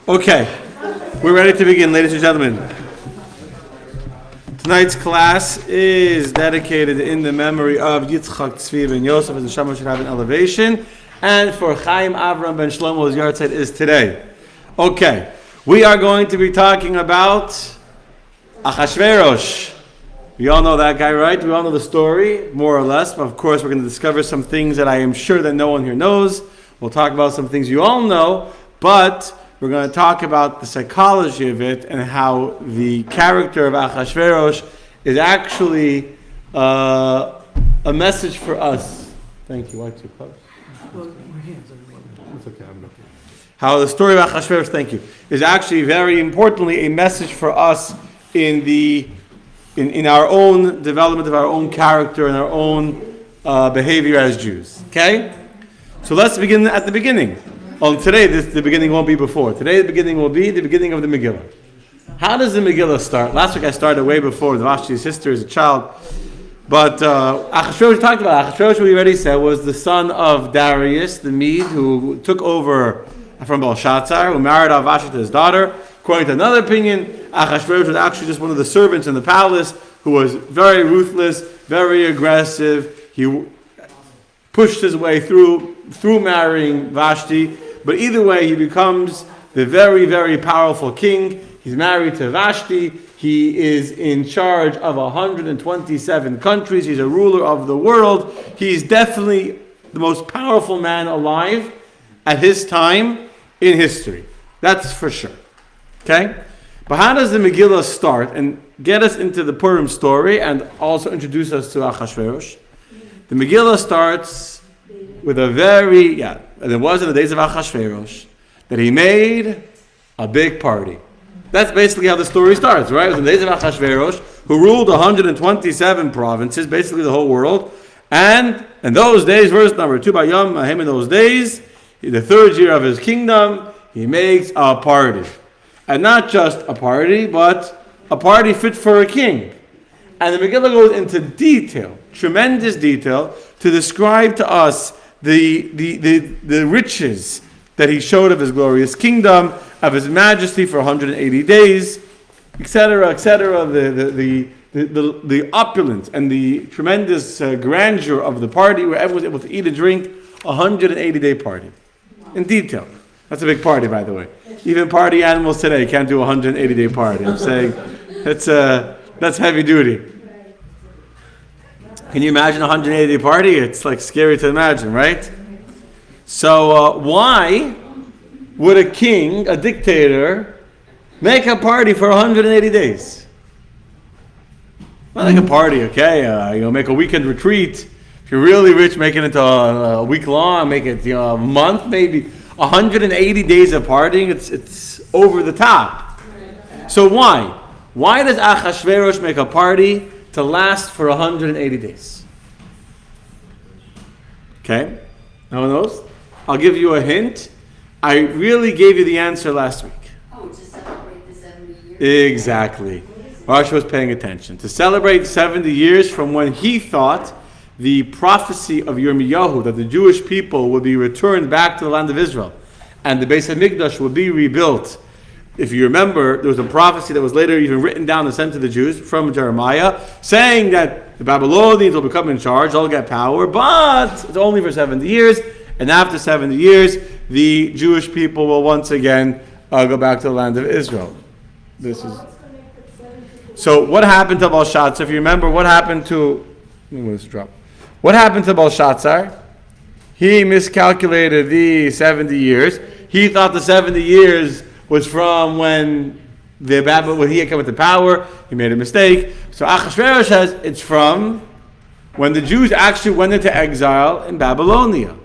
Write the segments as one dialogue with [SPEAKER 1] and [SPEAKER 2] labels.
[SPEAKER 1] Okay, we're ready to begin, ladies and gentlemen. Tonight's class is dedicated in the memory of Yitzchak Tzvi ben Yosef, as the Shama should have an elevation, and for Chaim Avram ben Shlomo's yahrzeit is today. Okay, we are going to be talking about Achashverosh. We all know that guy, right? We all know the story, more or less. But of course, we're going to discover some things that I am sure that no one here knows. We'll talk about some things you all know, but we're going to talk about the psychology of it and how the character of Achashverosh is actually a message for us. Thank you. Why too close? Well, my hands are it's okay. I'm okay. How the story of Achashverosh, thank you, is actually very importantly a message for us in our own development of our own character and our own behavior as Jews. Okay? So let's begin at the beginning. Today, the beginning won't be before. Today, the beginning will be the beginning of the Megillah. How does the Megillah start? Last week I started way before the Vashti's sister as a child. But Achashverosh, we talked about Achashverosh, we already said, was the son of Darius, the Mede, who took over from Belshazzar, who married Vashti to his daughter. According to another opinion, Achashverosh was actually just one of the servants in the palace who was very ruthless, very aggressive. He pushed his way through marrying Vashti. But either way, he becomes the very, very powerful king. He's married to Vashti. He is in charge of 127 countries. He's a ruler of the world. He's definitely the most powerful man alive at his time in history. That's for sure. Okay? But how does the Megillah start and get us into the Purim story and also introduce us to Achashverosh? The Megillah starts with and it was in the days of Achashverosh that he made a big party. That's basically how the story starts, right? It was in the days of Achashverosh, who ruled 127 provinces, basically the whole world. And in those days, verse number 2, Bayom him in those days, the third year of his kingdom, he makes a party. And not just a party, but a party fit for a king. And the Megillah goes into detail, tremendous detail, to describe to us the riches that he showed of his glorious kingdom, of his majesty for 180 days, etc., etc., the opulence and the tremendous grandeur of the party where everyone was able to eat and drink, 180-day party. In detail. That's a big party, by the way. Even party animals today can't do a 180-day party. I'm saying that's heavy duty. Can you imagine a 180-day party? It's like scary to imagine, right? So why would a king, a dictator, make a party for 180 days? Not like a party, okay? Make a weekend retreat. If you're really rich, make it into a week long, make it a month maybe. 180 days of partying, it's over the top. So why? Why does Achashverosh make a party to last for 180 days? Okay? No one knows? I'll give you a hint. I really gave you the answer last week.
[SPEAKER 2] To celebrate the 70 years?
[SPEAKER 1] Exactly. Marsha was paying attention. To celebrate 70 years from when he thought the prophecy of Yirmiyahu, that the Jewish people would be returned back to the land of Israel, and the Beis HaMikdash would be rebuilt. If you remember, there was a prophecy that was later even written down and sent to the Jews from Jeremiah, saying that the Babylonians will become in charge, they'll get power, but it's only for 70 years, and after 70 years, the Jewish people will once again go back to the land of Israel. So what happened to Belshazzar? If you remember, what happened to Belshazzar? He miscalculated the 70 years. He thought the 70 years was from when he had come into power. He made a mistake. So Achashverosh says it's from when the Jews actually went into exile in Babylonia.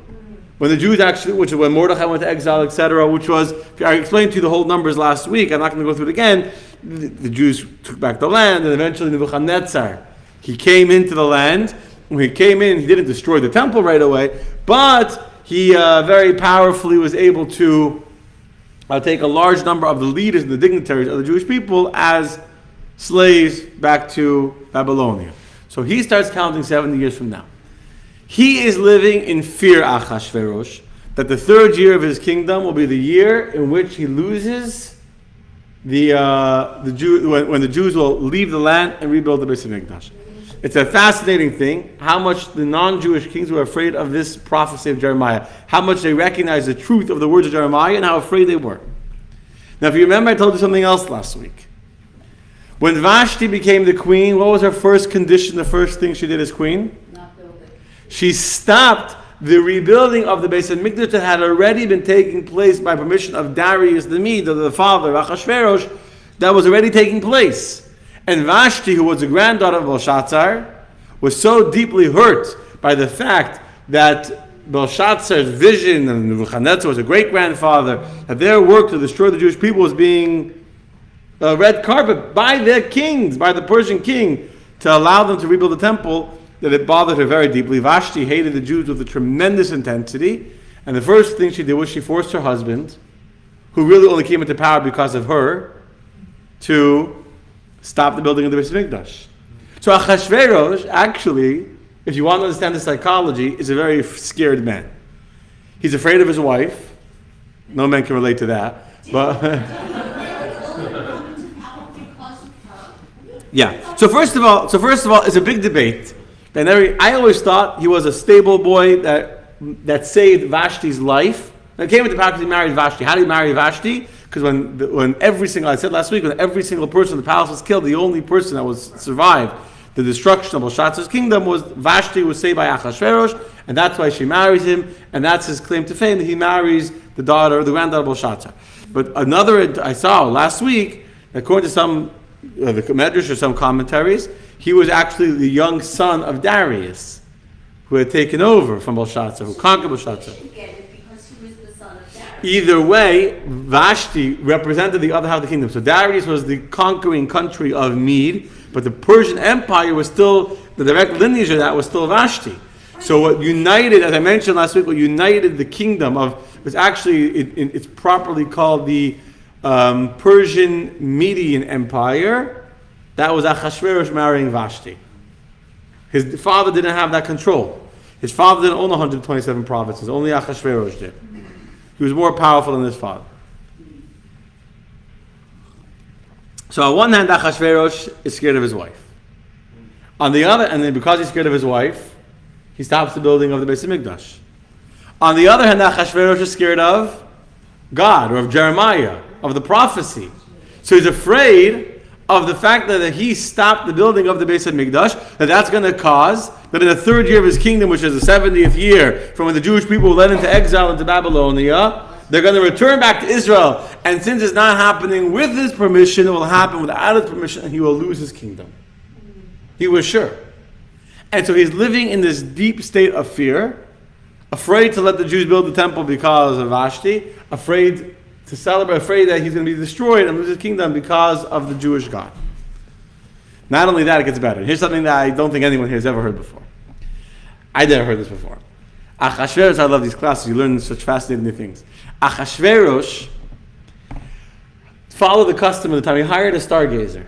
[SPEAKER 1] When the Jews which is when Mordechai went to exile, etc., which was, I explained to you the whole numbers last week, I'm not going to go through it again. The Jews took back the land, and eventually Nebuchadnezzar, he came into the land. When he came in, he didn't destroy the temple right away, but he very powerfully was able to take a large number of the leaders and the dignitaries of the Jewish people as slaves back to Babylonia. So he starts counting 70 years from now. He is living in fear, Achashverosh, that the third year of his kingdom will be the year in which he loses the Jew, when the Jews will leave the land and rebuild the Beis Hamikdash. It's a fascinating thing how much the non-Jewish kings were afraid of this prophecy of Jeremiah, how much they recognized the truth of the words of Jeremiah and how afraid they were. Now if you remember, I told you something else last week. When Vashti became the queen, what was her first condition, the first thing she did as queen?
[SPEAKER 2] Not building.
[SPEAKER 1] She stopped the rebuilding of the Beis Hamikdash that had already been taking place by permission of Darius the Mede, the father of Achashverosh, that was already taking place. And Vashti, who was the granddaughter of Belshazzar, was so deeply hurt by the fact that Belshazzar's vision, and Nebuchadnezzar was a great-grandfather, that their work to destroy the Jewish people was being a red carpet by their kings, by the Persian king, to allow them to rebuild the temple, that it bothered her very deeply. Vashti hated the Jews with a tremendous intensity, and the first thing she did was she forced her husband, who really only came into power because of her, to stop the building of the Beis Hamikdash. So Achashverosh, actually, if you want to understand the psychology, is a very scared man. He's afraid of his wife. No man can relate to that. But yeah. So first of all, it's a big debate. And I always thought he was a stable boy that saved Vashti's life. And it came into power because he married Vashti. How did he marry Vashti? Because when every single, I said last week, when every single person in the palace was killed, the only person that was survived the destruction of Belshazzar's kingdom was Vashti, was saved by Achashverosh, and that's why she marries him, and that's his claim to fame, that he marries the granddaughter of Belshazzar. But another, I saw last week, according to some, the Medrash or some commentaries, he was actually the young son of Darius, who had taken over from Belshazzar, who conquered Belshazzar. Either way, Vashti represented the other half of the kingdom. So Darius was the conquering country of Mede, but the Persian Empire was still, the direct lineage of that was still Vashti. So what united, as I mentioned last week, what united the kingdom was actually, it's properly called the Persian Median Empire. That was Achashverosh marrying Vashti. His father didn't have that control. His father didn't own 127 provinces, only Achashverosh did. He was more powerful than his father. So on one hand, Achashverosh is scared of his wife. On the other, and then because he's scared of his wife, he stops the building of the Beis Hamikdash. On the other hand, Achashverosh is scared of God, or of Jeremiah, of the prophecy. So he's afraid of the fact that he stopped the building of the Beis Hamikdash, that's going to cause that in the third year of his kingdom, which is the 70th year from when the Jewish people were led into exile into Babylonia, they're going to return back to Israel. And since it's not happening with his permission, it will happen without his permission, and he will lose his kingdom. He was sure. And so he's living in this deep state of fear, afraid to let the Jews build the temple because of Vashti, afraid to celebrate, afraid that he's going to be destroyed and lose his kingdom because of the Jewish God. Not only that, it gets better. Here's something that I don't think anyone here has ever heard before. I never heard this before. Achashverosh, I love these classes, you learn such fascinating things. Achashverosh followed the custom of the time. He hired a stargazer.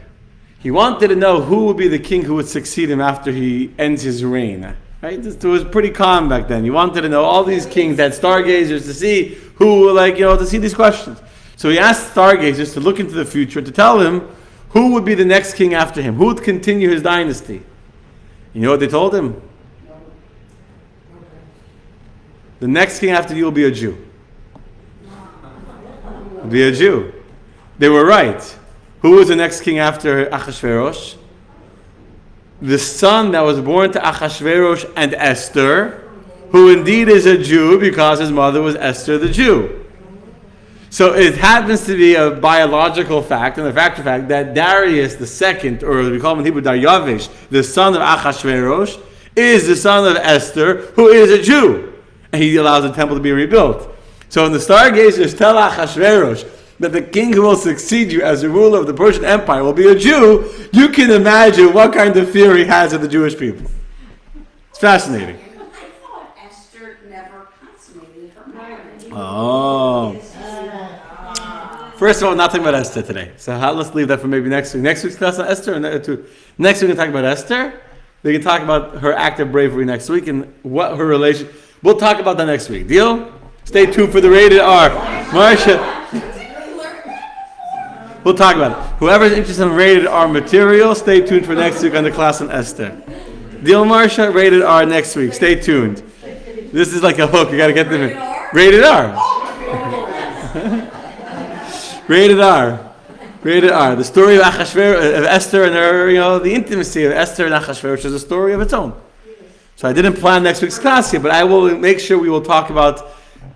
[SPEAKER 1] He wanted to know who would be the king who would succeed him after he ends his reign. Right? It was pretty calm back then. He wanted to know all these kings that stargazers to see who, to see these questions. So he asked stargazers to look into the future, to tell him who would be the next king after him, who would continue his dynasty. You know what they told him? The next king after you will be a Jew. Be a Jew. They were right. Who was the next king after Achashverosh? The son that was born to Achashverosh and Esther, who indeed is a Jew because his mother was Esther the Jew. So it happens to be a biological fact, and the fact that Darius the second, or we call him in Hebrew Daryavish, the son of Achashverosh, is the son of Esther, who is a Jew. And he allows the temple to be rebuilt. So when the stargazers tell Achashverosh that the king who will succeed you as the ruler of the Persian Empire will be a Jew, you can imagine what kind of fear he has of the Jewish people. It's fascinating.
[SPEAKER 2] I thought Esther never consummated her marriage.
[SPEAKER 1] Oh. First of all, not talking about Esther today. So let's leave that for maybe next week. Next week's class on Esther. And next week we can talk about Esther. We can talk about her act of bravery next week and what her relation. We'll talk about that next week. Deal? Stay tuned for the rated R. Marsha. We'll talk about it. Whoever's interested in rated R material, stay tuned for next week on the class on Esther. Deal, Marsha? Rated R next week. Stay tuned. This is like a hook. You got to get them in. Rated R. Rated R. Rated R. The story of Achashverosh, of Esther and her, the intimacy of Esther and Achashverosh is a story of its own. So I didn't plan next week's class here, but I will make sure we will talk about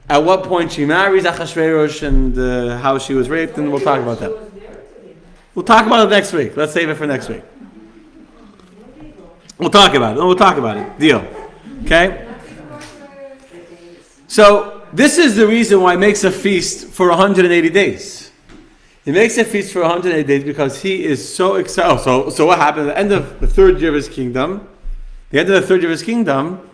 [SPEAKER 1] at what point she marries Achashverosh and how she was raped, and we'll talk about that. We'll talk about it next week. Let's save it for next week. We'll talk about it. No, we'll talk about it. Deal. Okay? So, this is the reason why he makes a feast for 180 days. He makes a feast for 180 days because he is so excited. So what happened at the end of the third year of his kingdom? The end of the third year of his kingdom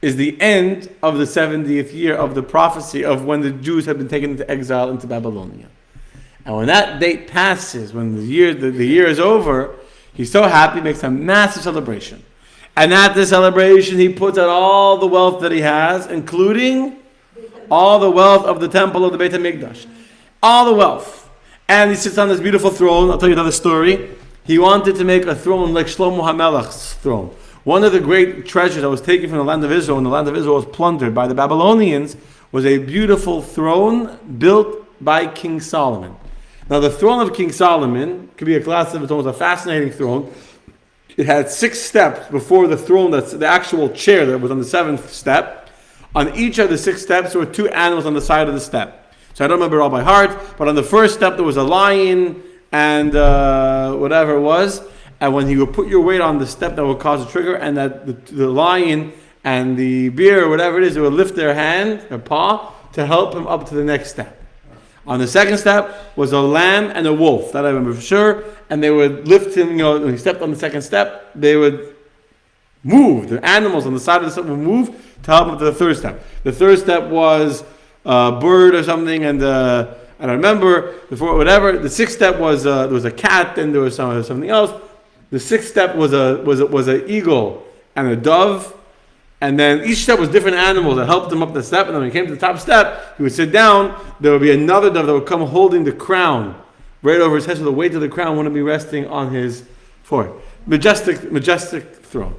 [SPEAKER 1] is the end of the 70th year of the prophecy of when the Jews have been taken into exile into Babylonia. And when that date passes, when the year is over, he's so happy, makes a massive celebration. And at the celebration, he puts out all the wealth that he has, including all the wealth of the temple of the Beit HaMikdash. All the wealth. And he sits on this beautiful throne. I'll tell you another story. He wanted to make a throne like Shlomo HaMelech's throne. One of the great treasures that was taken from the land of Israel, when the land of Israel was plundered by the Babylonians, was a beautiful throne built by King Solomon. Now, the throne of King Solomon could be a class of its own. It was a fascinating throne. It had 6 steps before the throne, that's the actual chair that was on the 7th step. On each of the 6 steps, there were 2 animals on the side of the step. So I don't remember it all by heart, but on the first step, there was a lion and whatever it was. And when you would put your weight on the step, that would cause a trigger, and that the lion and the bear or whatever it is, they would lift their hand, their paw, to help him up to the next step. On the second step was a lamb and a wolf. That I remember for sure. And they would lift him, when he stepped on the second step, they would move. The animals on the side of the step would move to help him to the third step. The third step was a bird or something, and I don't remember, before whatever. The sixth step was there was a cat, and there was something else. The sixth step was an eagle and a dove. And then each step was different animals that helped him up the step. And then when he came to the top step, he would sit down. There would be another dove that would come holding the crown right over his head, so the weight of the crown wouldn't be resting on his forehead. Majestic throne.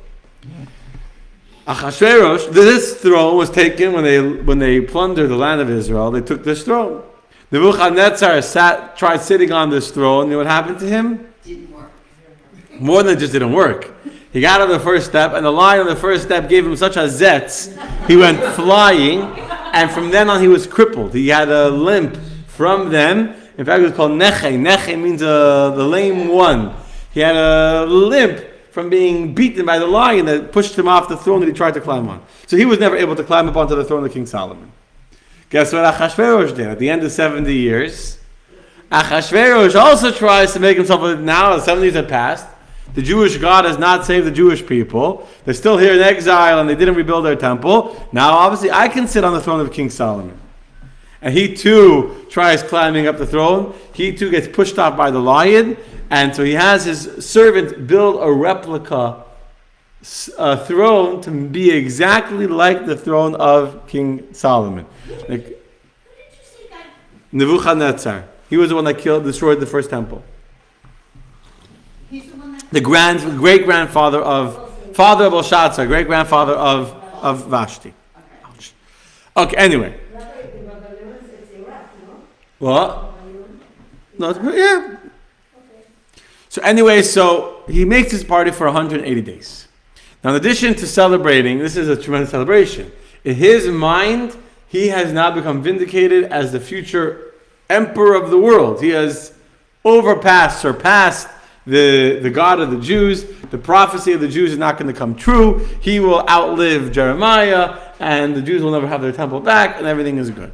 [SPEAKER 1] Achashverosh, this throne was taken when they plundered the land of Israel. They took this throne. Nebuchadnezzar tried sitting on this throne. You know what happened to him?
[SPEAKER 2] Didn't work.
[SPEAKER 1] More than it just didn't work. He got on the first step, and the lion on the first step gave him such a zetz, he went flying, and from then on he was crippled. He had a limp from them. In fact, it was called neche. Neche means the lame one. He had a limp from being beaten by the lion that pushed him off the throne that he tried to climb on. So he was never able to climb up onto the throne of King Solomon. Guess what Achashverosh did? At the end of 70 years, Achashverosh also tries to make himself, now the 70 years have passed, the Jewish God has not saved the Jewish people. They're still here in exile and they didn't rebuild their temple. Now, obviously, I can sit on the throne of King Solomon. And he too tries climbing up the throne. He too gets pushed off by the lion. And so he has his servant build a replica throne to be exactly like the throne of King Solomon. Like, Nebuchadnezzar. He was the one that destroyed the first temple. The great-grandfather of Belshazzar, great-grandfather of Vashti. Okay, anyway. What? No, yeah. So anyway, so he makes his party for 180 days. Now, in addition to celebrating, this is a tremendous celebration. In his mind, he has now become vindicated as the future emperor of the world. He has surpassed the God of the Jews. The prophecy of the Jews is not going to come true. He will outlive Jeremiah, and the Jews will never have their temple back, and everything is good.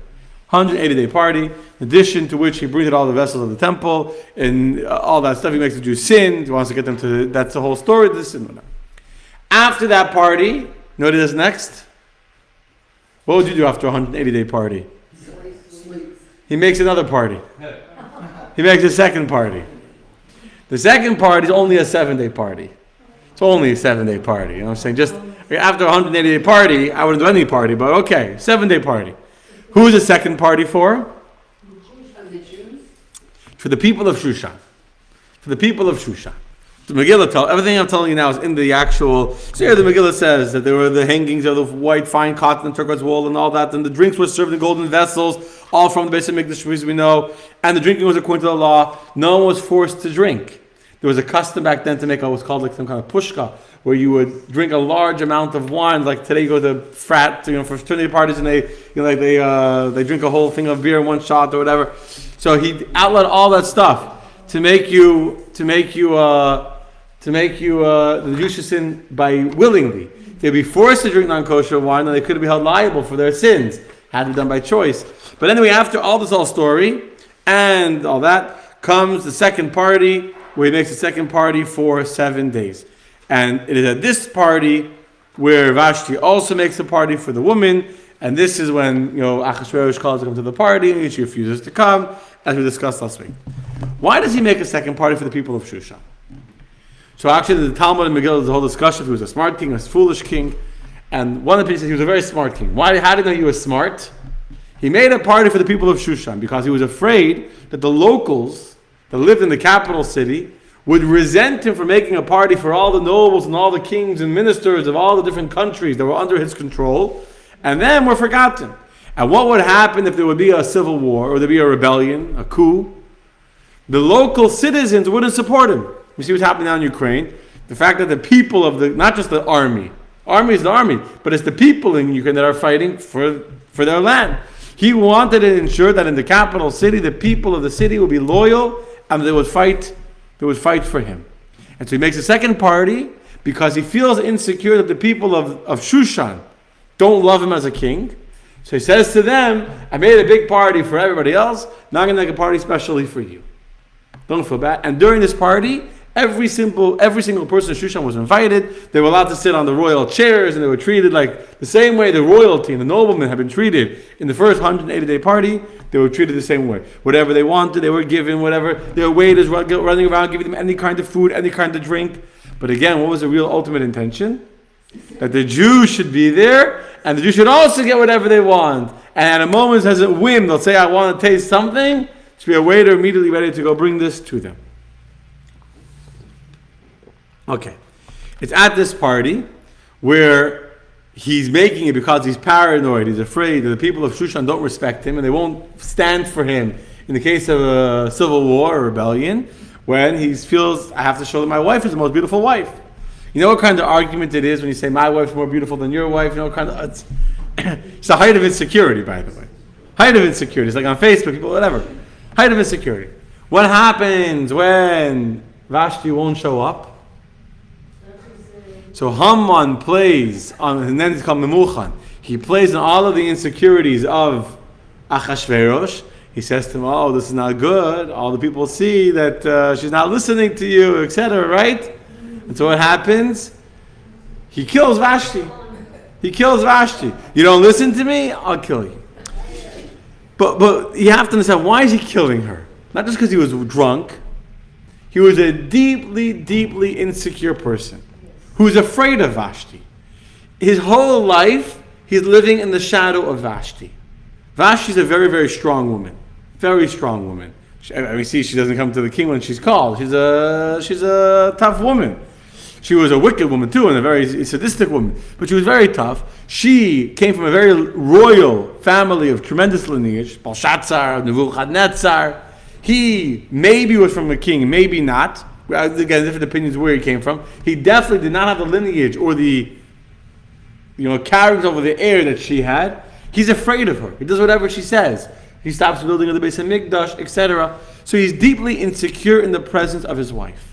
[SPEAKER 1] 180-day party, in addition to which he breathed all the vessels of the temple, and all that stuff. He makes the Jews sin. He wants to get them to, that's the whole story. This and that. After that party, you know what he does next? What would you do after a 180-day party? He makes another party. He makes a second party. The second party is only a 7-day party. It's only a 7-day party. You know what I'm saying? Just after a 180-day party, I wouldn't do any party, but okay, 7-day party. Who is the second party for?
[SPEAKER 2] Of the Jews?
[SPEAKER 1] For the people of Shushan. For the people of Shushan. The Megillah everything I'm telling you now is in the actual. So here the Megillah says that there were the hangings of the white fine cotton and turquoise wool and all that, and the drinks were served in golden vessels, all from the base of Mikdash, as we know, and the drinking was according to the law. No one was forced to drink. There was a custom back then to make what was called like some kind of pushka, where you would drink a large amount of wine. Like today, you go to for fraternity parties, and they drink a whole thing of beer in one shot or whatever. So he outlawed all that stuff to make you the Jews should sin by willingly. They'd be forced to drink non-kosher wine, and they could be held liable for their sins. Had to be done by choice. But anyway, after all this whole story and all that, comes the second party, where he makes a second party for 7 days. And it is at this party where Vashti also makes a party for the woman, and this is when Achashverosh calls to come to the party, and she refuses to come, as we discussed last week. Why does he make a second party for the people of Shushan? So actually, the Talmud and Megillah, the whole discussion if he was a smart king, a foolish king, and one of the people says he was a very smart king. Why? How did he know he was smart? He made a party for the people of Shushan because he was afraid that the locals that lived in the capital city would resent him for making a party for all the nobles and all the kings and ministers of all the different countries that were under his control, and then were forgotten. And what would happen if there would be a civil war or there'd be a rebellion, a coup? The local citizens wouldn't support him. We see what's happening now in Ukraine. The fact that the people of not just the army is the army, but it's the people in Ukraine that are fighting for their land. He wanted to ensure that in the capital city, the people of the city would be loyal and they would fight for him. And so he makes a second party because he feels insecure that the people of Shushan don't love him as a king. So he says to them, I made a big party for everybody else, now I'm going to make a party specially for you. Don't feel bad. And during this party, every single person in Shushan was invited. They were allowed to sit on the royal chairs, and they were treated like the same way the royalty and the noblemen had been treated in the first 180-day party. They were treated the same way. Whatever they wanted, they were given. Whatever their waiters running around giving them any kind of food, any kind of drink. But again, what was the real ultimate intention? That the Jews should be there, and the Jews should also get whatever they want. And at a moment's as a whim, they'll say, "I want to taste something." Should be a waiter immediately ready to go bring this to them. Okay. It's at this party where he's making it because he's paranoid, he's afraid that the people of Shushan don't respect him and they won't stand for him in the case of a civil war or rebellion, when he feels, I have to show that my wife is the most beautiful wife. You know what kind of argument it is when you say my wife's more beautiful than your wife? You know what kind of, it's the height of insecurity, by the way. Height of insecurity. It's like on Facebook, people, whatever. Height of insecurity. What happens when Vashti won't show up? So Haman plays on, and then it's called Memuchan. He plays on all of the insecurities of Achashverosh. He says to him, "Oh, this is not good. All the people see that she's not listening to you, etc." Right? And so what happens? He kills Vashti. He kills Vashti. You don't listen to me, I'll kill you. But you have to understand, why is he killing her? Not just because he was drunk. He was a deeply, deeply insecure person who's afraid of Vashti. His whole life, he's living in the shadow of Vashti. Vashti's a very, very strong woman. Very strong woman. We see she doesn't come to the king when she's called. She's a tough woman. She was a wicked woman too, and a very sadistic woman. But she was very tough. She came from a very royal family of tremendous lineage. Belshazzar, Nebuchadnezzar. He maybe was from a king, maybe not. Again, different opinions where he came from. He definitely did not have the lineage or the carriage over the air that she had. He's afraid of her. He does whatever she says. He stops building the base of Mikdash, etc. So he's deeply insecure in the presence of his wife.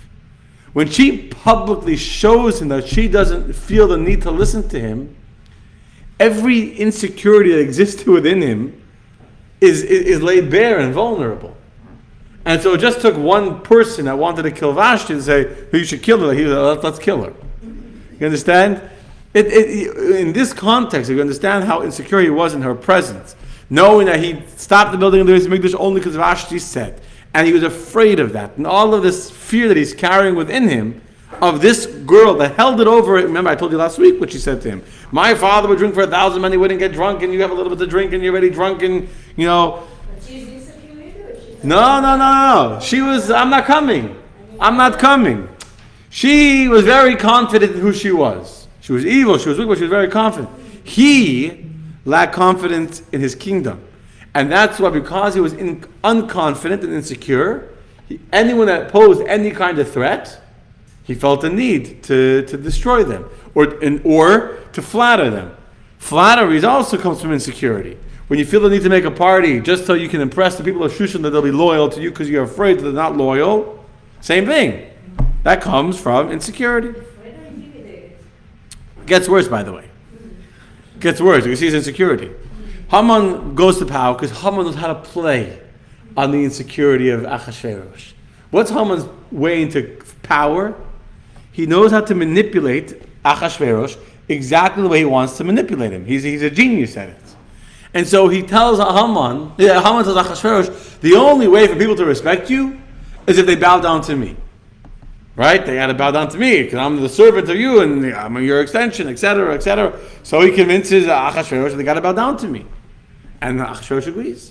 [SPEAKER 1] When she publicly shows him that she doesn't feel the need to listen to him, every insecurity that exists within him is laid bare and vulnerable. And so it just took one person that wanted to kill Vashti to say, "You should kill her." He was like, "Let's kill her." You understand? In this context, you understand how insecure he was in her presence, knowing that he stopped the building of the base of Mikdash only because Vashti said. And he was afraid of that. And all of this fear that he's carrying within him of this girl that held it over. Remember, I told you last week what she said to him. My father would drink for 1,000 men, he wouldn't get drunk, and you have a little bit to drink, and you're already drunk, and
[SPEAKER 3] But she's insecurity, or she's
[SPEAKER 1] No. She was, I'm not coming. I'm not coming. She was very confident in who she was. She was evil, she was wicked, but she was very confident. He lacked confidence in his kingdom. And that's why, because he was unconfident and insecure, anyone that posed any kind of threat, he felt a need to destroy them or to flatter them. Flattery also comes from insecurity. When you feel the need to make a party just so you can impress the people of Shushan that they'll be loyal to you because you're afraid that they're not loyal, same thing. That comes from insecurity. Gets worse, by the way. Gets worse. You can see his insecurity. Haman goes to power because Haman knows how to play on the insecurity of Achashverosh. What's Haman's way into power? He knows how to manipulate Achashverosh exactly the way he wants to manipulate him. He's a genius at it. And so he tells Haman tells Achashverosh, the only way for people to respect you is if they bow down to me. Right? They got to bow down to me because I'm the servant of you and I'm your extension, etc., etc. So he convinces Achashverosh that they got to bow down to me. And Achashverosh agrees.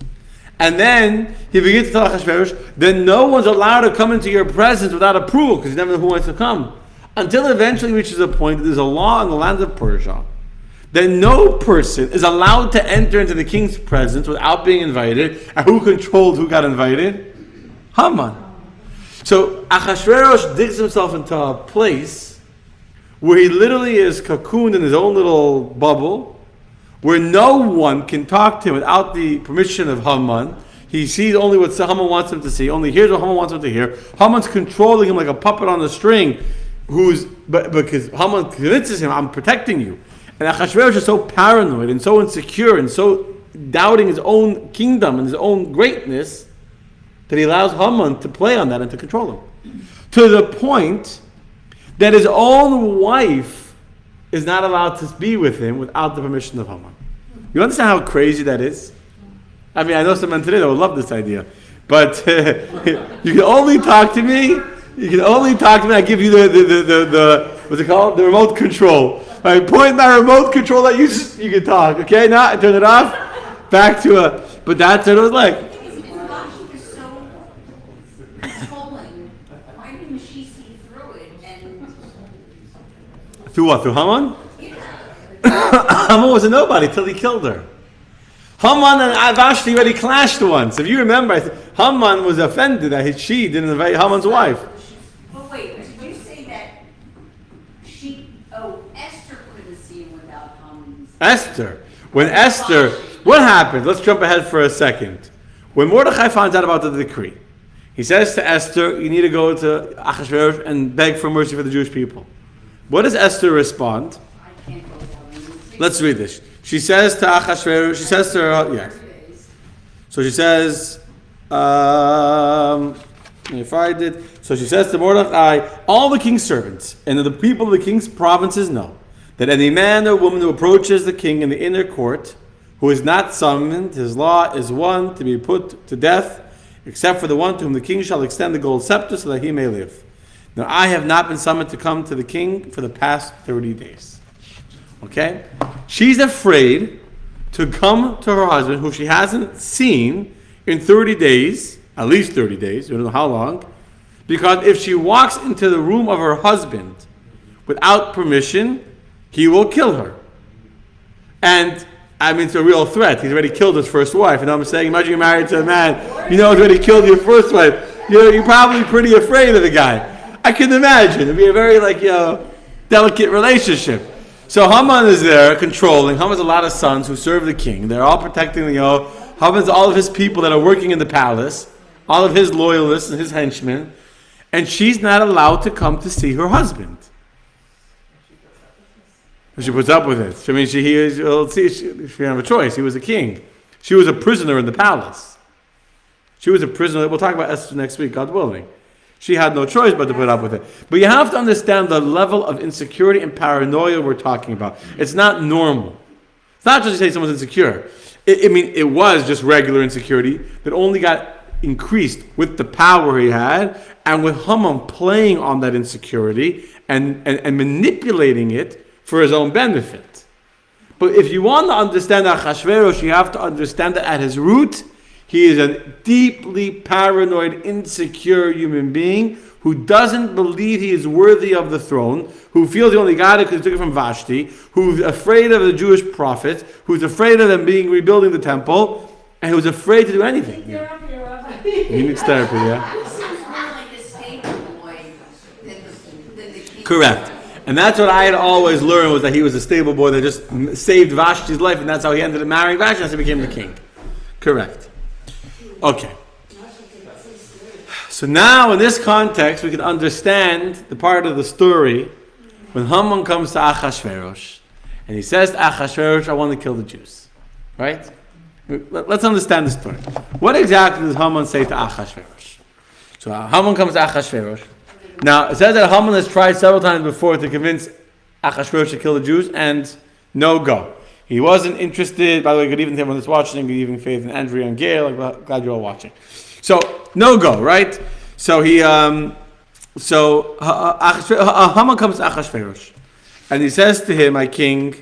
[SPEAKER 1] And then he begins to tell Achashverosh, then no one's allowed to come into your presence without approval because you never know who wants to come. Until eventually reaches a point that there's a law in the land of Persia that no person is allowed to enter into the king's presence without being invited. And who controlled who got invited? Haman. So Achashverosh digs himself into a place where he literally is cocooned in his own little bubble, where no one can talk to him without the permission of Haman. He sees only what Haman wants him to see, only hears what Haman wants him to hear. Haman's controlling him like a puppet on a string, because Haman convinces him, I'm protecting you. And Achashverosh is so paranoid and so insecure and so doubting his own kingdom and his own greatness that he allows Haman to play on that and to control him. To the point that his own wife is not allowed to be with him without the permission of Haman. You understand how crazy that is? I mean, I know some men today that would love this idea. But you can only talk to me. I give you the what's it called? The remote control. I point my remote control at you, you can talk. Okay, now I turn it off. Back to but that's what it was like.
[SPEAKER 2] If Rashi was so controlling, why didn't she see through it and
[SPEAKER 1] Through what? Through Haman? Haman was a nobody till he killed her. Haman and Vashti already clashed once. If you remember, Haman was offended that she didn't invite Haman's wife.
[SPEAKER 2] But wait, did you say that Esther couldn't see him without Haman's?
[SPEAKER 1] Esther. What happened? Let's jump ahead for a second. When Mordechai finds out about the decree, he says to Esther, you need to go to Achashverosh and beg for mercy for the Jewish people. What does Esther respond?
[SPEAKER 2] I can't go down.
[SPEAKER 1] Let's read this. She says to Achashverosh, she says to her, yes. So she says, if I did, so she says to Mordechai, all the king's servants and the people of the king's provinces know that any man or woman who approaches the king in the inner court, who is not summoned, his law is one to be put to death, except for the one to whom the king shall extend the gold scepter so that he may live. Now I have not been summoned to come to the king for the past 30 days. Okay? She's afraid to come to her husband, who she hasn't seen in 30 days, at least 30 days, we don't know how long, because if she walks into the room of her husband without permission, he will kill her. And I mean, it's a real threat. He's already killed his first wife. You know what I'm saying? Imagine you're married to a man, he's already killed your first wife. You're probably pretty afraid of the guy. I can imagine. It'd be a very, delicate relationship. So Haman is there controlling. Haman has a lot of sons who serve the king. They're all protecting Haman's all of his people that are working in the palace, all of his loyalists and his henchmen. And she's not allowed to come to see her husband. She puts up with it. I mean, she didn't have a choice. He was a king. She was a prisoner in the palace. She was a prisoner. We'll talk about Esther next week, God willing. She had no choice but to put up with it. But you have to understand the level of insecurity and paranoia we're talking about. It's not normal. It's not just to say someone's insecure. It was just regular insecurity that only got increased with the power he had, and with Haman playing on that insecurity and manipulating it for his own benefit. But if you want to understand Achashverosh, you have to understand that at his root, he is a deeply paranoid, insecure human being who doesn't believe he is worthy of the throne, who feels he only got it because he took it from Vashti, who's afraid of the Jewish prophets, who's afraid of them rebuilding the temple, and who's afraid to do anything. He needs therapy, yeah?
[SPEAKER 2] He seems more like a stable boy than the king.
[SPEAKER 1] Correct. And that's what I had always learned, was that he was a stable boy that just saved Vashti's life, and that's how he ended up marrying Vashti, and he became the king. Correct. Okay. So now, in this context, we can understand the part of the story when Haman comes to Achashverosh, and he says to Achashverosh, I want to kill the Jews. Right? Let's understand the story. What exactly does Haman say to Achashverosh? So Haman comes to Achashverosh. Now, it says that Haman has tried several times before to convince Achashverosh to kill the Jews, and no go. He wasn't interested. By the way, good evening to everyone that's watching. Good evening, Faith and Andrea and Gail. I'm glad you're all watching. So, no go, right? So Haman comes to Achashverosh, and he says to him, my king,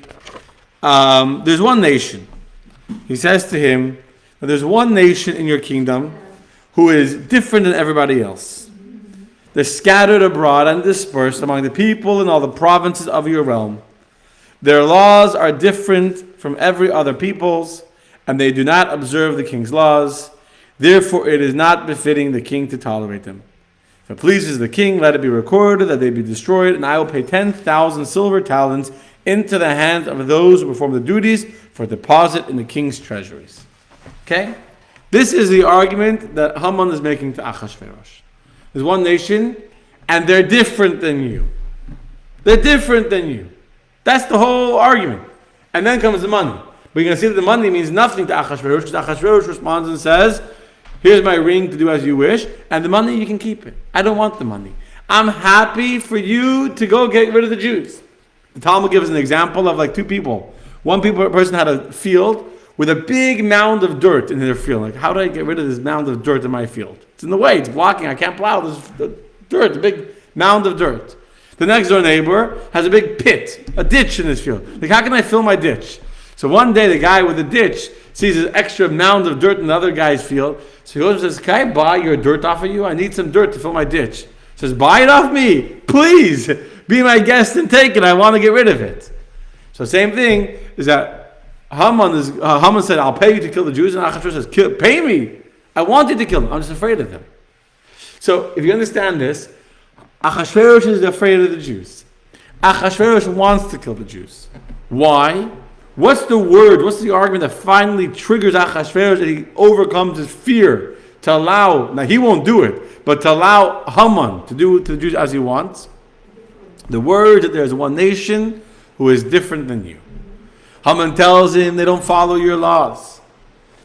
[SPEAKER 1] there's one nation. He says to him, there's one nation in your kingdom who is different than everybody else. They're scattered abroad and dispersed among the people in all the provinces of your realm. Their laws are different from every other people's, and they do not observe the king's laws. Therefore, it is not befitting the king to tolerate them. If it pleases the king, let it be recorded that they be destroyed, and I will pay 10,000 silver talents into the hands of those who perform the duties for deposit in the king's treasuries. Okay? This is the argument that Haman is making to Achashverosh. There's one nation, and they're different than you. They're different than you. That's the whole argument. And then comes the money. But you're going to see that the money means nothing to Achashverosh, because Achashverosh responds and says, here's my ring to do as you wish, and the money, you can keep it. I don't want the money. I'm happy for you to go get rid of the Jews. The Talmud gives an example of like two people. One person had a field with a big mound of dirt in their field. Like, how do I get rid of this mound of dirt in my field? It's in the way, it's blocking, I can't plow this dirt, a big mound of dirt. The next door neighbor has a big pit, a ditch in his field. Like, how can I fill my ditch? So one day the guy with the ditch sees an extra mound of dirt in the other guy's field. So he goes and says, can I buy your dirt off of you? I need some dirt to fill my ditch. He says, buy it off me, please. Be my guest and take it. I want to get rid of it. So same thing is that Haman said, I'll pay you to kill the Jews. And Achashverosh says, pay me. I want you to kill them. I'm just afraid of them. So if you understand this, Achashverosh is afraid of the Jews. Achashverosh wants to kill the Jews. Why? What's the word, what's the argument that finally triggers Achashverosh that he overcomes his fear to allow, now he won't do it, but to allow Haman to do to the Jews as he wants? The word that there's one nation who is different than you. Haman tells him they don't follow your laws.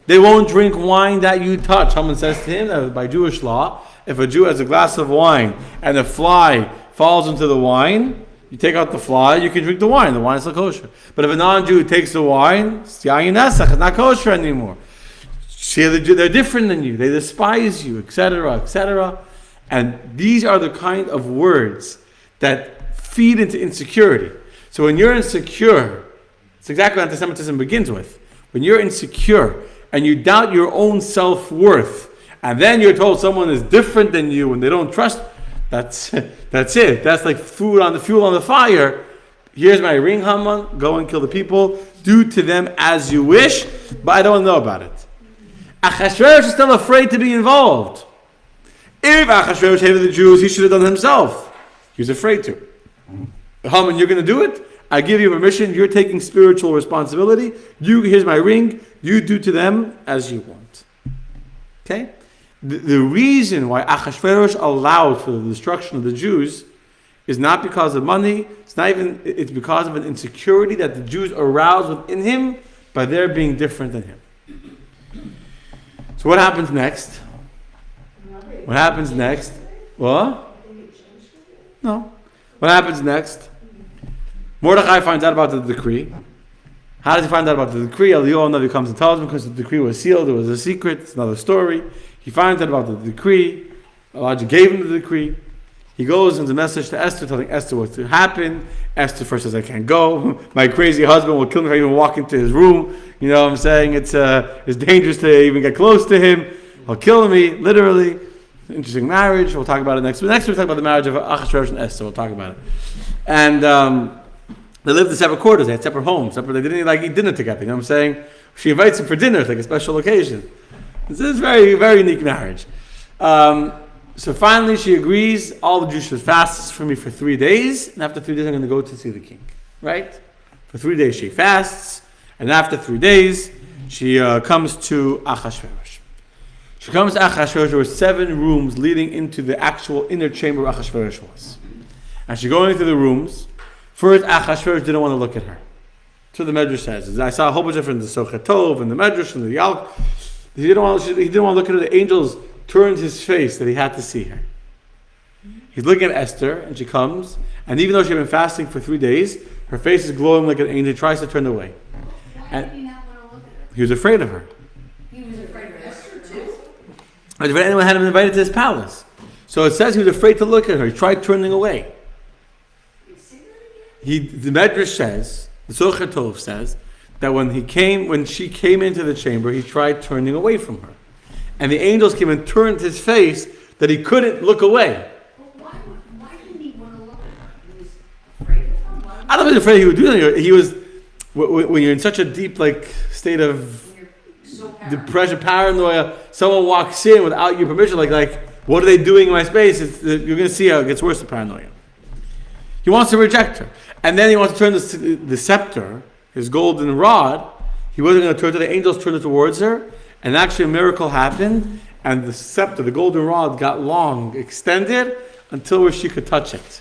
[SPEAKER 1] They won't drink wine that you touch. Haman says to him that by Jewish law, if a Jew has a glass of wine and a fly falls into the wine, you take out the fly, you can drink the wine. The wine is still kosher. But if a non-Jew takes the wine, it's not kosher anymore. They're different than you. They despise you, etc., etc. And these are the kind of words that feed into insecurity. So when you're insecure, it's exactly what anti-Semitism begins with. When you're insecure and you doubt your own self-worth, and then you're told someone is different than you and they don't trust, that's it. That's like fuel on the fire. Here's my ring, Haman. Go and kill the people. Do to them as you wish, but I don't know about it. Achashverosh is still afraid to be involved. If Achashverosh hated the Jews, he should have done it himself. He was afraid to. Haman, you're going to do it? I give you permission. You're taking spiritual responsibility. Here's my ring. You do to them as you want. Okay? The reason why Achashverosh allowed for the destruction of the Jews is not because of money. It's because of an insecurity that the Jews aroused within him by their being different than him. So what happens next? What happens next? What? No. What happens next? Mordechai finds out about the decree. How does he find out about the decree? Eliyahu Navi comes and tells him because the decree was sealed. It was a secret. It's another story. He finds out about the decree. Elijah gave him the decree. He goes and sends a message to Esther, telling Esther what's to happen. Esther first says, I can't go. My crazy husband will kill me if I even walk into his room. You know what I'm saying? It's dangerous to even get close to him. He'll kill me, literally. Interesting marriage. We'll talk about it next week. Next week we'll talk about the marriage of Achashverosh and Esther. We'll talk about it. And they lived in separate quarters. They had separate homes. They didn't eat dinner together. You know what I'm saying? She invites him for dinner. It's like a special occasion. It's a very, very unique marriage. So finally she agrees. All the Jews should fast for me for 3 days. And after 3 days I'm going to go to see the king. Right? For 3 days she fasts. And after 3 days she comes to Achashverosh. She comes to Achashverosh. There were 7 rooms leading into the actual inner chamber where Achashverosh was. And she's going into the rooms. First, Achashverosh didn't want to look at her. So the Medrash says. I saw a whole bunch of different, the Sochetov and the Medrash and the Yalk. He didn't want to look at her. The angels turned his face that he had to see her. He's looking at Esther, and she comes. And even though she had been fasting for 3 days, her face is glowing like an angel. He tries to turn away.
[SPEAKER 2] Why did he not want to look at her?
[SPEAKER 1] He was afraid of her.
[SPEAKER 2] He was afraid of Esther too.
[SPEAKER 1] If anyone had him invited to his palace. So it says he was afraid to look at her. He tried turning away. The Medrash says, the Zohar Tov says, that when she came into the chamber, he tried turning away from her. And the angels came and turned his face that he couldn't look away.
[SPEAKER 2] But why didn't he want to look at her? He was afraid of her?
[SPEAKER 1] I don't think he was afraid he would do that. He was, when you're in such a deep state of depression, paranoia, someone walks in without your permission, like what are they doing in my space? You're going to see how it gets worse, the paranoia. He wants to reject her. And then he wants to turn the scepter, his golden rod. He wasn't going to turn it. The angels turned it towards her. And actually a miracle happened. And the scepter, the golden rod, got long, extended, until where she could touch it.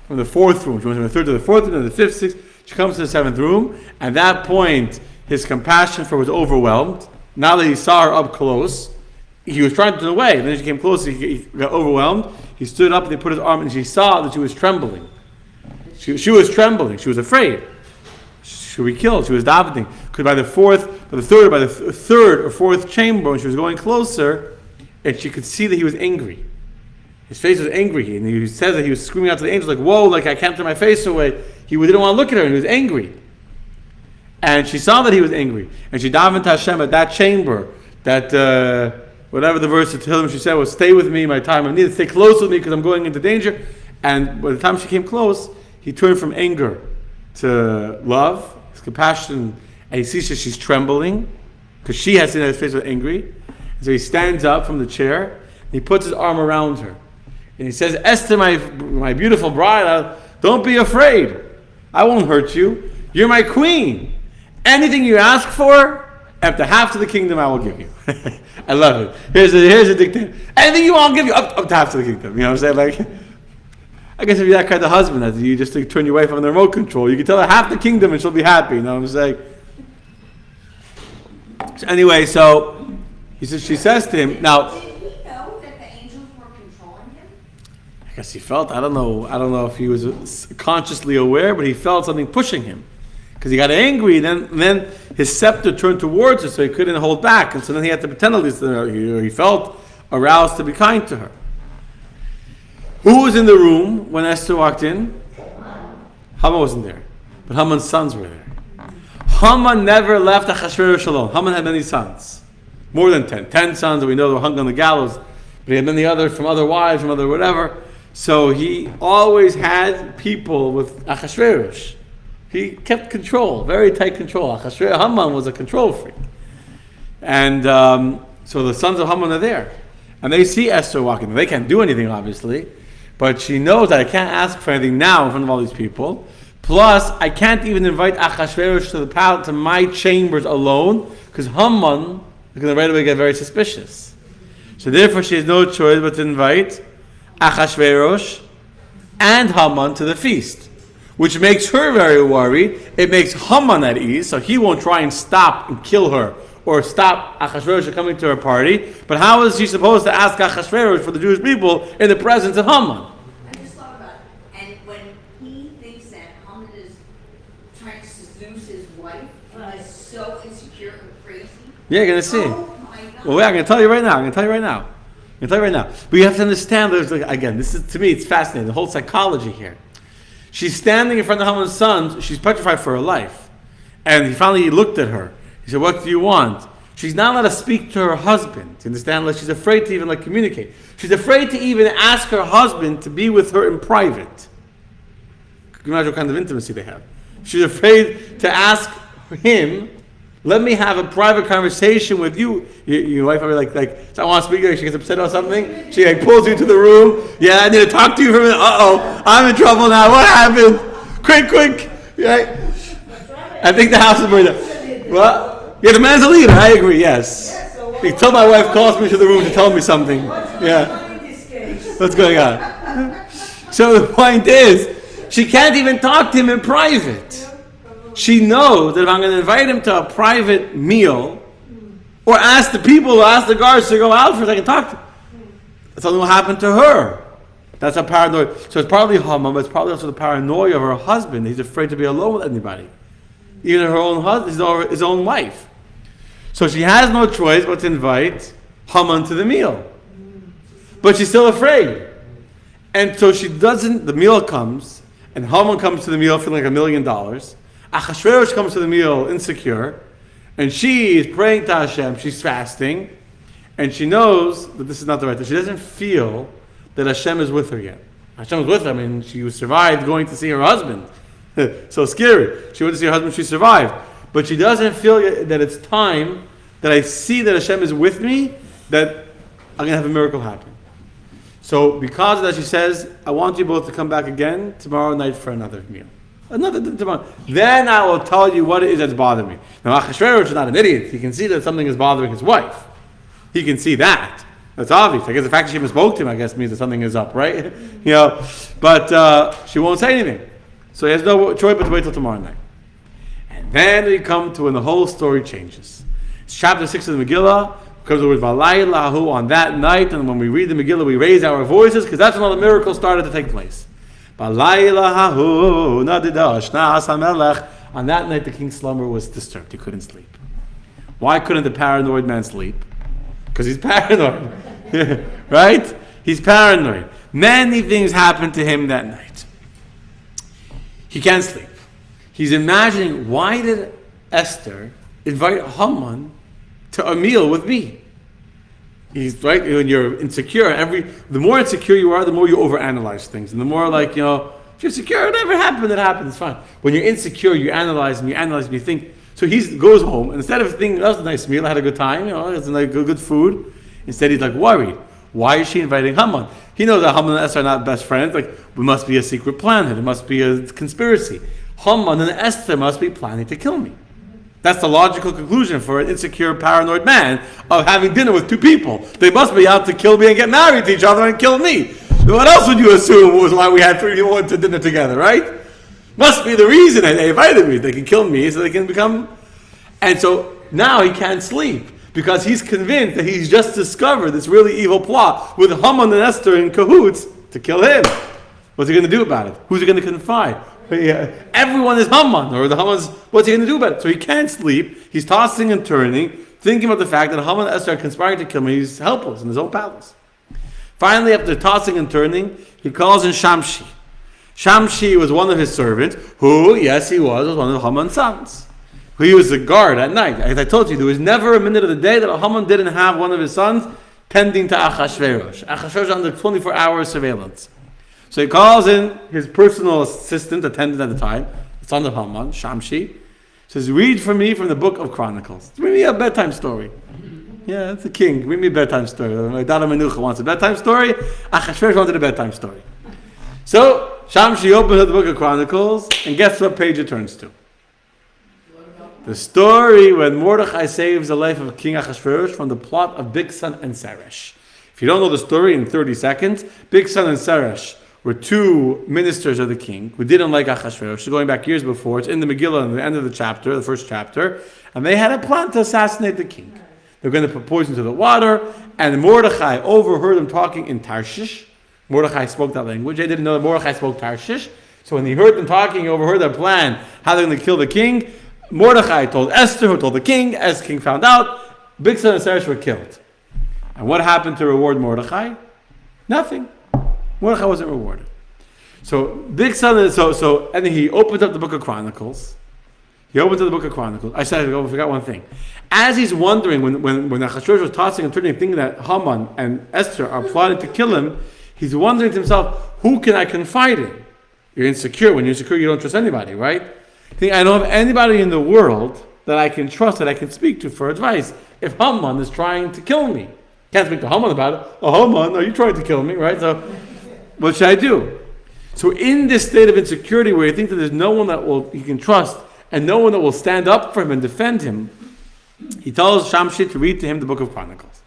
[SPEAKER 1] From the 4th room. She went from the 3rd to the 4th room, then the 5th, 6th. She comes to the 7th room. At that point, his compassion for her was overwhelmed. Now that he saw her up close, he was trying to turn away. Then as she came closer, he got overwhelmed. He stood up and he put his arm, and she saw that she was trembling. She was trembling. She was afraid. Should we kill? She was davening. Because by the third or fourth chamber, when she was going closer, and she could see that he was angry. His face was angry, and he says that he was screaming out to the angels, like, "Whoa! Like I can't turn my face away." He didn't want to look at her, and he was angry. And she saw that he was angry, and she davened to Hashem at that chamber. That whatever the verse to him, she said was, "Stay with me, my time of need. Stay close with me, because I'm going into danger." And by the time she came close, he turned from anger to love, his compassion, and he sees that she's trembling because she has seen that his face was angry. And so he stands up from the chair and he puts his arm around her. And he says, "Esther, my beautiful bride, don't be afraid. I won't hurt you. You're my queen. Anything you ask for, up to half to the kingdom, I will give you." I love it. Here's a dictator. Anything you want, I'll give you up to half to the kingdom. You know what I'm saying? I guess if you're that kind of husband, that you just turn your wife on the remote control, you can tell her half the kingdom and she'll be happy. You know what I'm saying? So anyway, she says to him, now.
[SPEAKER 2] Did he know that the angels were controlling him?
[SPEAKER 1] I guess he felt. I don't know if he was consciously aware, but he felt something pushing him because he got angry. And then his scepter turned towards her, so he couldn't hold back, and so then he had to pretend at least he felt aroused to be kind to her. Who was in the room when Esther walked in? Haman wasn't there, but Haman's sons were there. Haman never left Achashverosh alone. Haman had many sons, more than 10. 10 sons that we know were hung on the gallows, but he had many others from other wives, from other whatever. So he always had people with Achashverosh. He kept control, very tight control. Haman was a control freak. And so the sons of Haman are there. And they see Esther walking. They can't do anything, obviously. But she knows that I can't ask for anything now in front of all these people. Plus, I can't even invite Achashverosh to the palace, to my chambers alone, because Haman is going to right away get very suspicious. So therefore, she has no choice but to invite Achashverosh and Haman to the feast, which makes her very worried. It makes Haman at ease, so he won't try and stop and kill her or stop Achashverosh from coming to her party. But how is she supposed to ask Achashverosh for the Jewish people in the presence of Haman?
[SPEAKER 2] I just thought about it. And when he thinks that Haman is trying to seduce his wife, and is so insecure and crazy.
[SPEAKER 1] Yeah, you're going to see.
[SPEAKER 2] Oh my God.
[SPEAKER 1] Well, wait, I'm going to tell you right now. But you have to understand, again, this is, to me, it's fascinating, the whole psychology here. She's standing in front of Haman's son, she's petrified for her life. And he looked at her. He said, what do you want? She's not allowed to speak to her husband. You understand? Like, she's afraid to even communicate. She's afraid to even ask her husband to be with her in private. Can you imagine what kind of intimacy they have? She's afraid to ask him, let me have a private conversation with you. Your wife will be like, I want to speak to her, she gets upset or something. She pulls you into the room. Yeah, I need to talk to you for a minute. Uh-oh, I'm in trouble now. What happened? Quick. Right? I think the house is burned down. What? Yeah, the man's a leader. I agree, yes. He told my wife calls me to the room to tell me something. Yeah. What's going on? So the point is, she can't even talk to him in private. She knows that if I'm going to invite him to a private meal, or ask the guards to go out for a second talk to him, something will happen to her. That's a paranoia. So it's partly Haman, but it's probably also the paranoia of her husband. He's afraid to be alone with anybody. Even her own husband, his own wife. So she has no choice but to invite Haman to the meal. But she's still afraid. And so the meal comes, and Haman comes to the meal feeling like $1 million. Achashverosh comes to the meal insecure, and she is praying to Hashem, she's fasting, and she knows that this is not the right thing. She doesn't feel that Hashem is with her yet. Hashem is with her. I mean, she survived going to see her husband. So scary. She went to see her husband, she survived. But she doesn't feel that it's time that I see that Hashem is with me, that I'm going to have a miracle happen. So because of that, she says, I want you both to come back again tomorrow night for another meal. Tomorrow. Then I will tell you what it is that's bothering me. Now Achashverosh is not an idiot. He can see that something is bothering his wife. He can see that. That's obvious. I guess the fact that she even spoke to him, I guess, means that something is up, right? But she won't say anything. So he has no choice but to wait till tomorrow night. And then we come to when the whole story changes. It's chapter 6 of the Megillah. Comes the word Valaylahu on that night, and when we read the Megillah, we raise our voices because that's when all the miracles started to take place. On that night, the king's slumber was disturbed. He couldn't sleep. Why couldn't the paranoid man sleep? Because he's paranoid. Right? He's paranoid. Many things happened to him that night. He can't sleep. He's imagining, why did Esther invite Haman to a meal with me? He's right. When you're insecure, the more insecure you are, the more you overanalyze things, and the more if you're secure, whatever happened, it happened. It's fine. When you're insecure, you analyze and you think. So he goes home, and instead of thinking that was a nice meal, I had a good time, it's like good food. Instead, he's worried. Why is she inviting Haman? He knows that Haman and Esther are not best friends. There must be a secret plan here. There must be a conspiracy. Haman and Esther must be planning to kill me. That's the logical conclusion for an insecure, paranoid man of having dinner with two people. They must be out to kill me and get married to each other and kill me. What else would you assume was why we had 3 people went to dinner together, right? Must be the reason they invited me. They can kill me so they can become... And so now he can't sleep because he's convinced that he's just discovered this really evil plot with Haman and Esther in cahoots to kill him. What's he going to do about it? Who's he going to confide? Everyone is Haman, or the Haman's, what's he going to do about it? So he can't sleep. He's tossing and turning, thinking about the fact that Haman and Esther are conspiring to kill him. He's helpless in his own palace. Finally, after tossing and turning, he calls in Shamshi. Shamshi was one of his servants, who, yes, he was one of Haman's sons. He was the guard at night. As I told you, there was never a minute of the day that Haman didn't have one of his sons tending to Achashverosh. Achashverosh under 24-hour surveillance. So he calls in his personal assistant, attendant at the time, the son of Haman, Shamshi, says, read for me from the book of Chronicles. Read me a bedtime story. Yeah, it's a king. Read me a bedtime story. My daughter Menucha wants a bedtime story. Achashverosh wanted a bedtime story. So Shamshi opens up the book of Chronicles, and guess what page it turns to? The story when Mordechai saves the life of King Achashverosh from the plot of Bigsan and Seresh. If you don't know the story in 30 seconds, Bigsan and Seresh were 2 ministers of the king who didn't like Achashverosh. So going back years before, it's in the Megillah, at the end of the chapter, the first chapter, and they had a plan to assassinate the king. They were going to put poison to the water, and Mordechai overheard them talking in Tarshish. Mordechai spoke that language. They didn't know that Mordechai spoke Tarshish. So when he heard them talking, he overheard their plan, how they're going to kill the king. Mordechai told Esther, who told the king. As the king found out, Bigsan and Seresh were killed. And what happened to reward Mordechai? Nothing. Mordechai wasn't rewarded. So Bigsan, and then he opens up the book of Chronicles. I forgot one thing. As he's wondering, when Achashverosh was tossing and turning, thinking that Haman and Esther are plotting to kill him, he's wondering to himself, who can I confide in? You're insecure. When you're insecure, you don't trust anybody, right? I don't have anybody in the world that I can trust, that I can speak to for advice. If Haman is trying to kill me, can't speak to Haman about it. Oh, Haman, are you trying to kill me, right? So, what should I do? So, in this state of insecurity, where you think that there's no one that he can trust, and no one that will stand up for him and defend him, he tells Shamshi to read to him the book of Chronicles.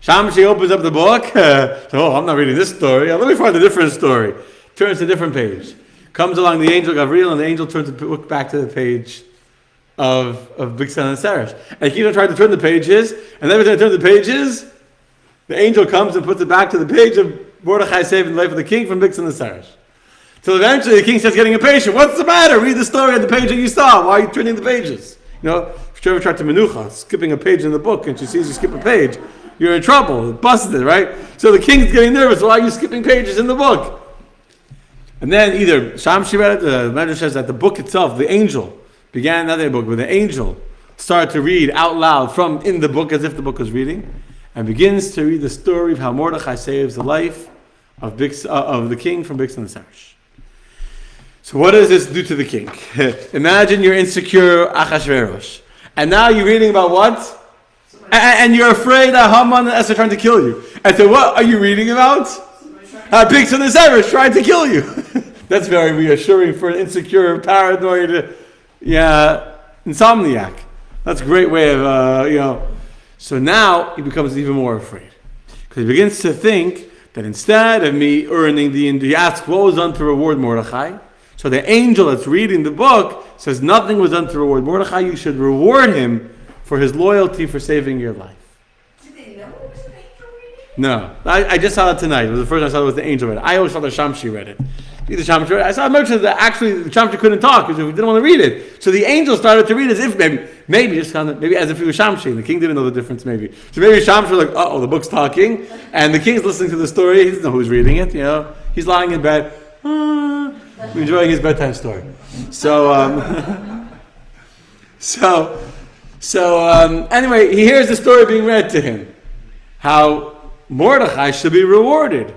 [SPEAKER 1] Shamshi opens up the book. I'm not reading this story. Let me find a different story. Turns to a different page. Comes along the angel Gabriel, and the angel turns the book back to the page of Bigsan and Seresh. And he keeps on trying to turn the pages, and every time he turns the pages, the angel comes and puts it back to the page of Mordechai saving the life of the king from Bigsan and Seresh. So eventually the king starts getting impatient. What's the matter? Read the story on the page that you saw. Why are you turning the pages? If you ever try to menucha, skipping a page in the book, and she sees you skip a page, you're in trouble. It busted, right? So the king's getting nervous. Why are you skipping pages in the book? And then either Shamshi read it, the Medrash says that the book itself, the angel, began another book where the angel started to read out loud from in the book as if the book was reading, and begins to read the story of how Mordechai saves the life of the king from Bigsan and Seresh. So what does this do to the king? Imagine you're insecure Achashverosh. And now you're reading about what? And you're afraid that Haman and Esther are trying to kill you. And so what are you reading about? Bigsan and Seresh trying to kill you. That's very reassuring for an insecure, paranoid, insomniac. That's a great way of, So now he becomes even more afraid. Because he begins to think that instead of me earning he asks what was done to reward Mordechai. So the angel that's reading the book says nothing was done to reward Mordechai. You should reward him for his loyalty for saving your life.
[SPEAKER 2] Did they know it was an angel reading?
[SPEAKER 1] No. I just saw it tonight. It was the first time I saw it was the angel read it. I always thought the Shamshi read it. Either Shamshi read it. I saw a mention that actually the Shamshi couldn't talk because he didn't want to read it. So the angel started to read as if maybe as if he was Shamshi. The king didn't know the difference maybe. So maybe Shamshi was like, the book's talking. And the king's listening to the story. He doesn't know who's reading it. He's lying in bed. Enjoying his bedtime story. Anyway, he hears the story being read to him. How Mordechai should be rewarded.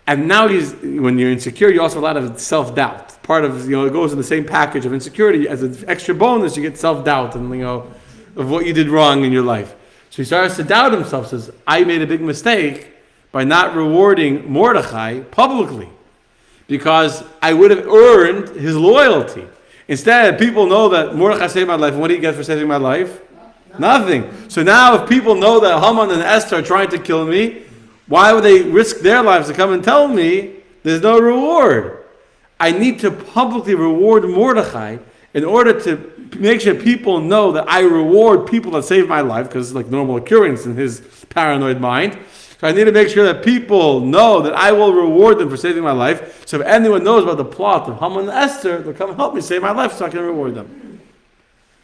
[SPEAKER 1] And now when you're insecure, you also have a lot of self-doubt. Part of, it goes in the same package of insecurity. As an extra bonus, you get self-doubt and, of what you did wrong in your life. So he starts to doubt himself, says, I made a big mistake by not rewarding Mordechai publicly. Because I would have earned his loyalty. Instead, people know that Mordechai saved my life. And what did he get for saving my life? Nothing. So now if people know that Haman and Esther are trying to kill me, why would they risk their lives to come and tell me there's no reward? I need to publicly reward Mordechai in order to make sure people know that I reward people that save my life, because it's like normal occurrence in his paranoid mind. So I need to make sure that people know that I will reward them for saving my life. So if anyone knows about the plot of Haman and Esther, they'll come and help me save my life so I can reward them.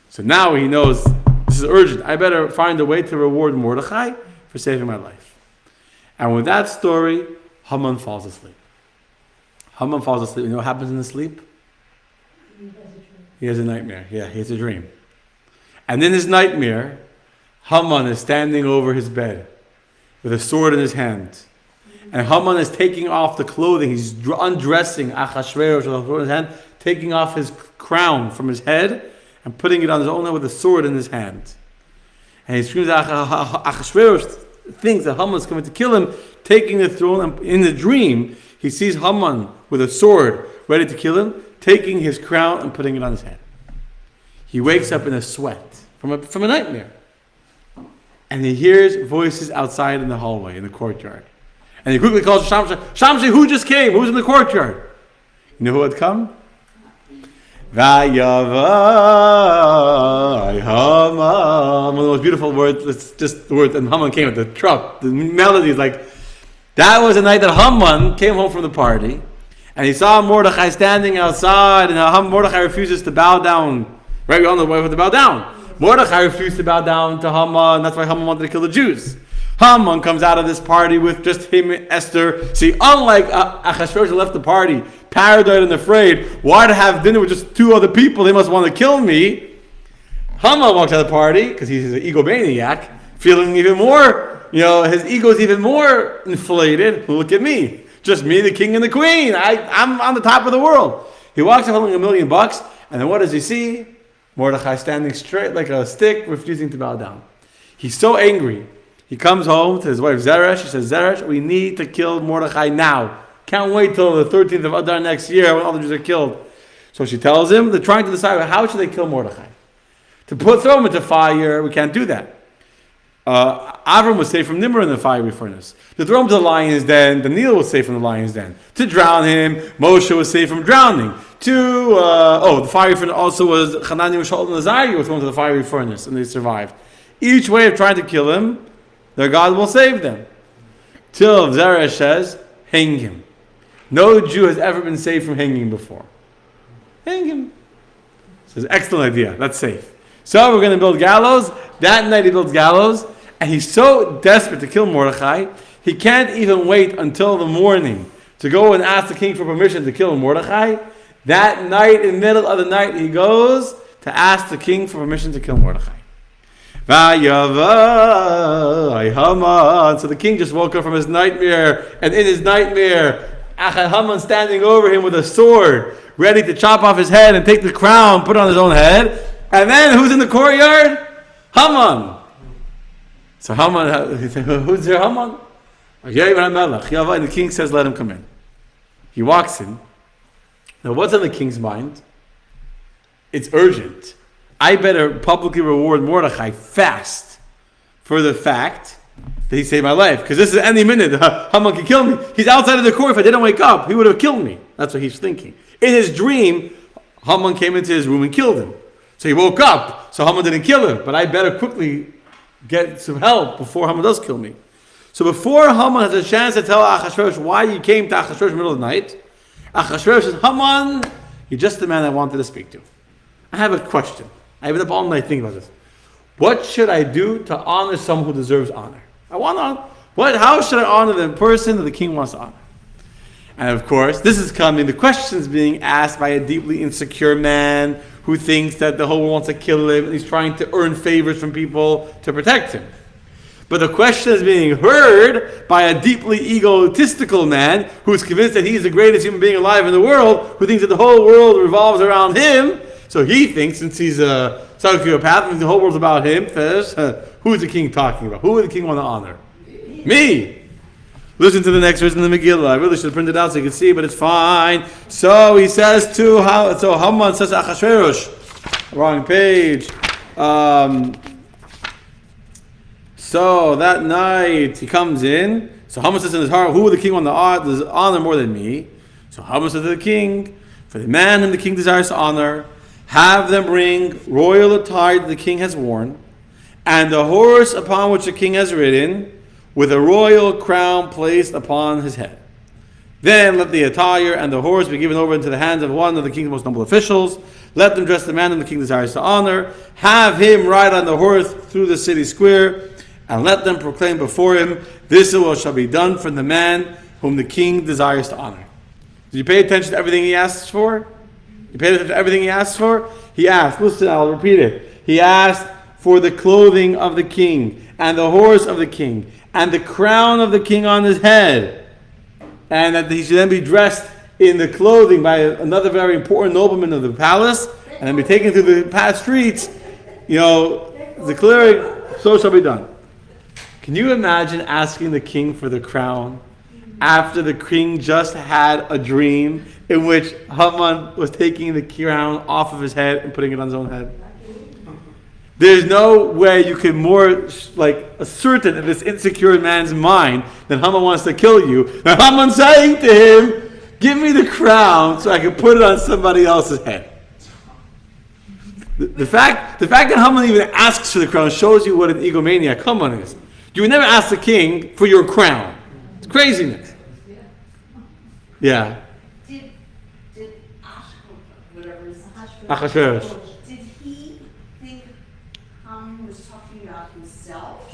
[SPEAKER 1] So now he knows this is urgent. I better find a way to reward Mordechai for saving my life. And with that story, Haman falls asleep. Haman falls asleep. You know what happens in his sleep? He has a nightmare. Yeah, he has a dream. And in his nightmare, Haman is standing over his bed with a sword in his hand. And Haman is taking off the clothing. He's undressing Achashverosh with a sword in his hand, taking off his crown from his head and putting it on his own head with a sword in his hand. And he screams that Achashverosh thinks that Haman is coming to kill him, taking the throne. And in the dream, he sees Haman with a sword ready to kill him, taking his crown and putting it on his head. He wakes up in a sweat from a nightmare. And he hears voices outside in the hallway, in the courtyard. And he quickly calls Shamshi. Shamshi, who just came? Who's in the courtyard? You know who had come? Vayavai Haman. One of the most beautiful words. It's just the word. And Haman came with the truck. The melody is like, that was the night that Haman came home from the party. And he saw Mordechai standing outside. And Mordechai refuses to bow down. Right? We all know why to bow down. Mordechai refused to bow down to Haman, and that's why Haman wanted to kill the Jews. Haman comes out of this party with just him and Esther. See, unlike Achashverosh who left the party, paranoid and afraid, why to have dinner with just two other people? They must want to kill me. Haman walks out of the party, because he's an egomaniac, feeling even more, his ego is even more inflated. Look at me. Just me, the king and the queen. I'm on the top of the world. He walks up holding $1 million, and then what does he see? Mordechai standing straight like a stick, refusing to bow down. He's so angry. He comes home to his wife Zeresh. He says, Zeresh, we need to kill Mordechai now. Can't wait till the 13th of Adar next year when all the Jews are killed. So she tells him, they're trying to decide how should they kill Mordechai. To throw him into fire, we can't do that. Avram was saved from Nimrod in the fiery furnace. To throw him to the lion's den, Daniel was saved from the lion's den. To drown him, Moshe was saved from drowning. The fiery furnace also was Hanani, Mishael, and Azariah were thrown to the fiery furnace, and they survived. Each way of trying to kill him, their God will save them. Till Zeresh says, hang him. No Jew has ever been saved from hanging before. Hang him. Says, excellent idea. That's safe. So we're going to build gallows. That night he builds gallows. And he's so desperate to kill Mordechai, he can't even wait until the morning to go and ask the king for permission to kill Mordechai. That night, in the middle of the night, he goes to ask the king for permission to kill Mordechai. So the king just woke up from his nightmare, and in his nightmare, Haman standing over him with a sword, ready to chop off his head and take the crown, put it on his own head. And then who's in the courtyard? Haman. So Haman, who's there? Haman? And the king says, let him come in. He walks in. Now what's on the king's mind? It's urgent. I better publicly reward Mordechai fast for the fact that he saved my life. Because this is any minute, Haman can kill me. He's outside of the court. If I didn't wake up, he would have killed me. That's what he's thinking. In his dream, Haman came into his room and killed him. So he woke up, so Haman didn't kill him. But I better quickly get some help before Haman does kill me. So before Haman has a chance to tell Achashverosh why he came to Achashverosh in the middle of the night, Achashverosh says, Haman, you're just the man I wanted to speak to. I have a question. I've been up all night thinking about this. What should I do to honor someone who deserves honor? How should I honor the person that the king wants to honor? And of course, this is coming, the question is being asked by a deeply insecure man who thinks that the whole world wants to kill him, and he's trying to earn favors from people to protect him. But the question is being heard by a deeply egotistical man who's convinced that he's the greatest human being alive in the world, who thinks that the whole world revolves around him. So he thinks, since he's a sociopath, the whole world's about him, says, who is the king talking about? Who would the king want to honor? Me! Listen to the next verse in the Megillah. I really should have printed it out so you can see, but it's fine. So he says Haman says to Achashverosh, wrong page. So that night he comes in. So Haman says in his heart, who would the king want to honor more than me? So Haman says to the king, for the man whom the king desires to honor, have them bring royal attire that the king has worn, and the horse upon which the king has ridden, with a royal crown placed upon his head. Then let the attire and the horse be given over into the hands of one of the king's most noble officials. Let them dress the man whom the king desires to honor. Have him ride on the horse through the city square, and let them proclaim before him, this is what shall be done for the man whom the king desires to honor. Did you pay attention to everything he asks for? You paid attention to everything he asked for? He asked, listen, I'll repeat it. He asked for the clothing of the king, and the horse of the king, and the crown of the king on his head, and that he should then be dressed in the clothing by another very important nobleman of the palace, and then be taken through the past streets, declaring, so shall be done. Can you imagine asking the king for the crown after the king just had a dream in which Haman was taking the crown off of his head and putting it on his own head? There's no way you can more ascertain in this insecure man's mind that Haman wants to kill you. Now Haman's saying to him, give me the crown so I can put it on somebody else's head. The fact that Haman even asks for the crown shows you what an egomaniac Haman is. You would never ask the king for your crown. It's craziness. Yeah.
[SPEAKER 2] Did
[SPEAKER 3] Whatever is
[SPEAKER 2] Achashverosh,
[SPEAKER 1] Achashverosh.
[SPEAKER 2] did he think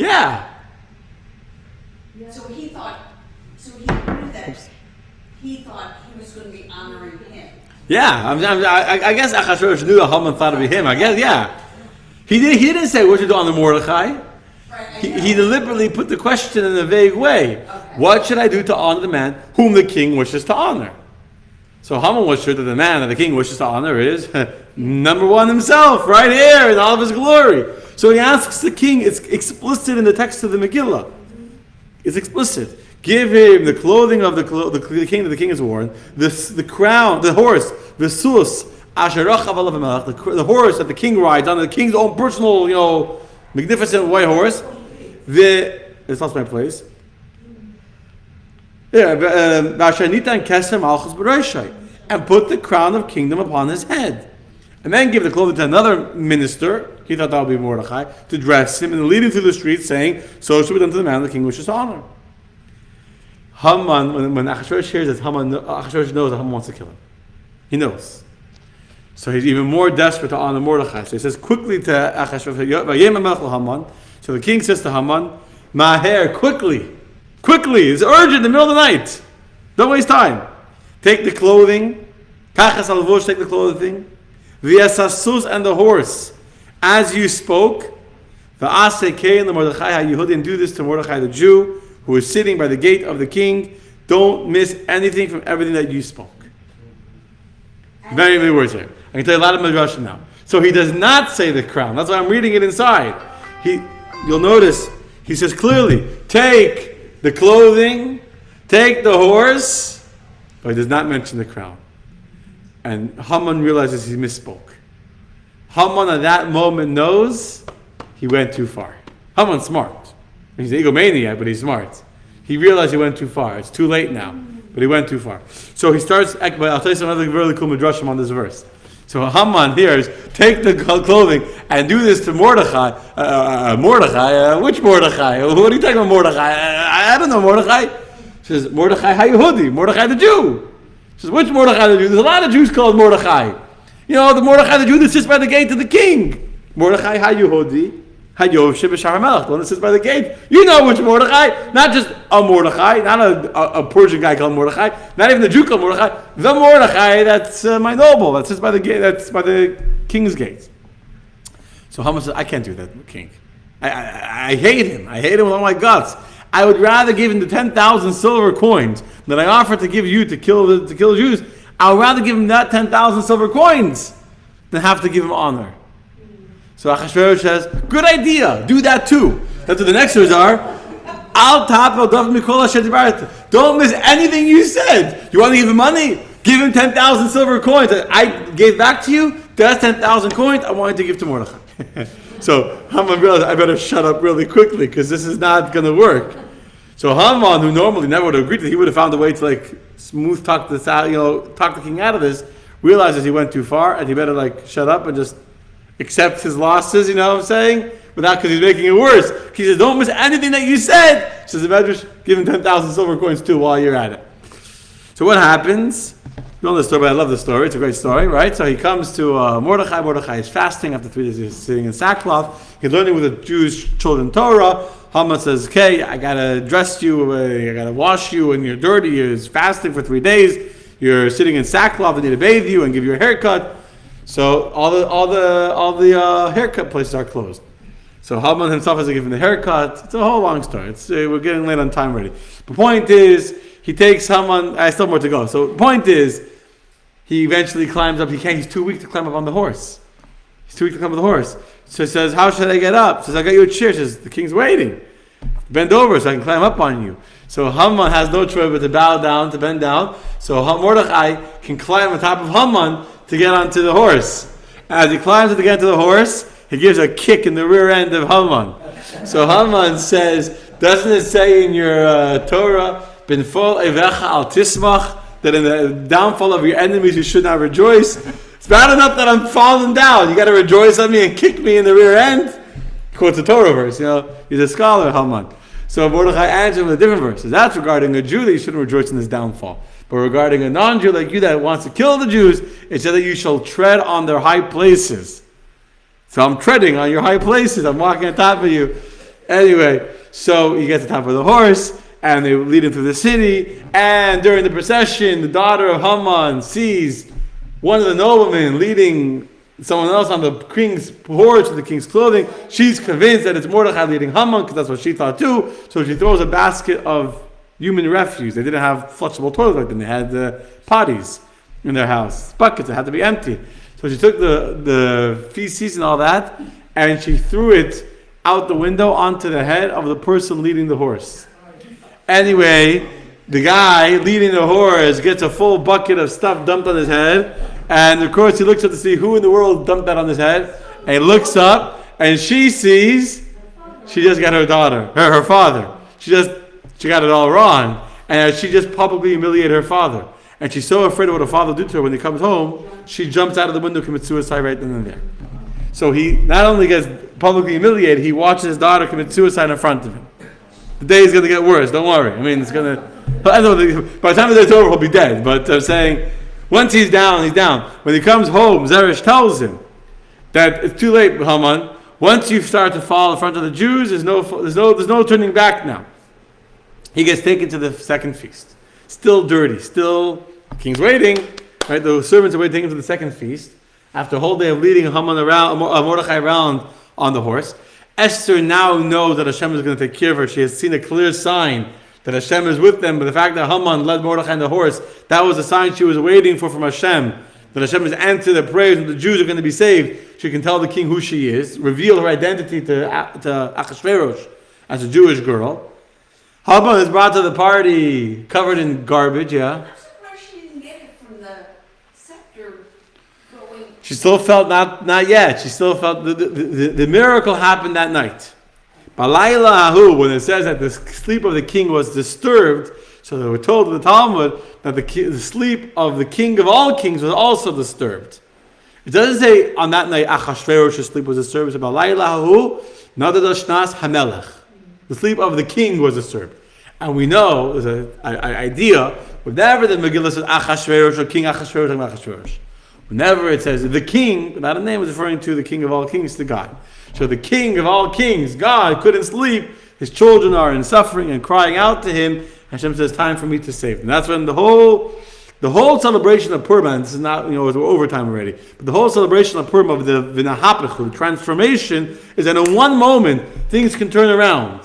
[SPEAKER 1] Yeah.
[SPEAKER 2] So he thought, so he knew that, he thought he was going to be honoring him.
[SPEAKER 1] Yeah, I guess Achashverosh knew that Haman thought it'd be him. I guess, yeah. He didn't say what to do on the Mordechai. He deliberately put the question in a vague way. What should I do to honor the man whom the king wishes to honor? So Haman was sure that the man that the king wishes to honor is number one himself, right here in all of his glory. So he asks the king, it's explicit in the text of the Megillah. It's explicit. Give him the clothing of the king that the king has worn, the crown, the horse, the sus, the horse that the king rides on, the king's own personal, magnificent white horse. It's lost my place. Yeah, and put the crown of kingdom upon his head. And then give the clothing to another minister, he thought that would be Mordechai, to dress him and lead him through the streets, saying, so should be done to the man the king wishes to honor. Haman, when Achashverosh hears this, Achashverosh knows that Haman wants to kill him. He knows. So he's even more desperate to honor Mordechai. So he says quickly to Achashverosh, so the king says to Haman, Maher, quickly, it's urgent in the middle of the night. Don't waste time. Take the clothing, Kachas al-Vosh, take the clothing, V'yasasus and the horse, as you spoke, V'asei and the Mordechai HaYehudi, and do this to Mordechai the Jew, who is sitting by the gate of the king. Don't miss anything from everything that you spoke. Very many words here. I can tell you a lot of midrashim now. So he does not say the crown. That's why I'm reading it inside. You'll notice, he says clearly, take the clothing, take the horse, but he does not mention the crown. And Haman realizes he misspoke. Haman at that moment knows he went too far. Haman's smart. He's an egomaniac, but he's smart. He realized he went too far. It's too late now, but he went too far. So he starts, but I'll tell you some other really cool midrashim on this verse. So Haman hears, take the clothing and do this to Mordechai. Which Mordechai? What are you talking about, Mordechai? I don't know Mordechai. She says, Mordechai HaYehudi, Mordechai the Jew. She says, which Mordechai the Jew? There's a lot of Jews called Mordechai. The Mordechai the Jew that sits by the gate of the king. Mordechai HaYehudi. Hayoshe b'Shar HaMelech, the one that sits by the gate. You know which Mordechai, not just a Mordechai, not a Persian guy called Mordechai, not even the Jew called Mordechai, the Mordechai that's my noble, that sits by the gate, that's by the king's gate. So Haman says, I can't do that, king. I hate him. I hate him with all my guts. I would rather give him the 10,000 silver coins that I offered to give you to kill the Jews. I would rather give him that 10,000 silver coins than have to give him honor. So Achashverosh says, good idea, do that too. That's what the next words are. Don't miss anything you said. You want to give him money? Give him 10,000 silver coins that I gave back to you. That's 10,000 coins I wanted to give to Mordechai. So Haman realized, I better shut up really quickly because this is not going to work. So Haman, who normally never would have agreed to it, he would have found a way to smooth talk this out, talk the king out of this, realizes he went too far and he better shut up and just accept his losses, you know what I'm saying? Because he's making it worse. He says, don't miss anything that you said. Says the Medrash, give him 10,000 silver coins too while you're at it. So what happens? You know the story, but I love the story. It's a great story, right? So he comes to Mordechai. Mordechai is fasting after 3 days. He's sitting in sackcloth. He's learning with the Jewish children Torah. Haman says, okay, I got to dress you. I got to wash you and you're dirty. You're fasting for 3 days. You're sitting in sackcloth. I need to bathe you and give you a haircut. So all the haircut places are closed. So Haman himself has to give him the haircut. It's a whole long story. We're getting late on time already. The point is, he takes Haman. I still have more to go. So the point is, he eventually climbs up. He's too weak to climb up on the horse. So he says, how should I get up? He says, I got you a chair. He says, the king's waiting. Bend over so I can climb up on you. So Haman has no choice but to bow down, to bend down. So Mordechai can climb on top of Haman to get onto the horse. As he climbs to get to the horse, he gives a kick in the rear end of Haman. So Haman says, doesn't it say in your Torah, "Ben fol evecha al tismach," that in the downfall of your enemies you should not rejoice? It's bad enough that I'm falling down. You got to rejoice on me and kick me in the rear end. He quotes a Torah verse. He's a scholar, Haman. So Mordechai answers with a different verse. So that's regarding a Jew that you shouldn't rejoice in his downfall. But regarding a non-Jew like you that wants to kill the Jews, it says that you shall tread on their high places. So I'm treading on your high places. I'm walking on top of you. Anyway, so he gets to the top of the horse, and they lead him through the city. And during the procession, the daughter of Haman sees one of the noblemen leading someone else on the king's horse with the king's clothing. She's convinced that it's Mordechai leading Haman, because that's what she thought too. So she throws a basket of human refuse. They didn't have flushable toilets like them. They had potties in their house, buckets that had to be empty. So she took the feces and all that, and she threw it out the window onto the head of the person leading the horse. Anyway, the guy leading the horse gets a full bucket of stuff dumped on his head, and of course he looks up to see who in the world dumped that on his head, and he looks up, and she sees she just got her daughter, her father. She got it all wrong, and she just publicly humiliated her father. And she's so afraid of what her father will do to her when he comes home, she jumps out of the window, commits suicide right then and there. So he not only gets publicly humiliated, he watches his daughter commit suicide in front of him. The day is going to get worse, don't worry. I mean, it's going to... By the time the day's over, he'll be dead. But I'm saying, once he's down, he's down. When he comes home, Zeresh tells him that it's too late, Haman. Once you start to fall in front of the Jews, there's no turning back now. He gets taken to the second feast. Still dirty, still... The king's waiting, right? The servants are waiting to take him to the second feast. After a whole day of leading Haman around, Mordechai around on the horse, Esther now knows that Hashem is going to take care of her. She has seen a clear sign that Hashem is with them. But the fact that Haman led Mordechai on the horse, that was the sign she was waiting for from Hashem. That Hashem has answered the prayers and the Jews are going to be saved. She can tell the king who she is, reveal her identity to Achashverosh as a Jewish girl. Haman is brought to the party covered in garbage, yeah.
[SPEAKER 2] I'm surprised she didn't get it from the scepter going.
[SPEAKER 1] She still felt not yet. She still felt the miracle happened that night. Balayla Ahu, when it says that the sleep of the king was disturbed, so they were told in the Talmud that the sleep of the king of all kings was also disturbed. It doesn't say on that night Achashverosh's sleep was disturbed. It's Balayla Ahu, Nadadashnas Hamelech. The sleep of the king was disturbed. And we know, there's an idea, whenever the Megillah says Achashverosh or King Achashverosh, Achashverosh, whenever it says the king, without a name, is referring to the king of all kings, to God. So the king of all kings, God, couldn't sleep. His children are in suffering and crying out to him. Hashem says, time for me to save them. That's when the whole celebration of Purim, and this is not, we're overtime already, but the whole celebration of Purim of the Vinahapechu, the transformation, is that in one moment, things can turn around.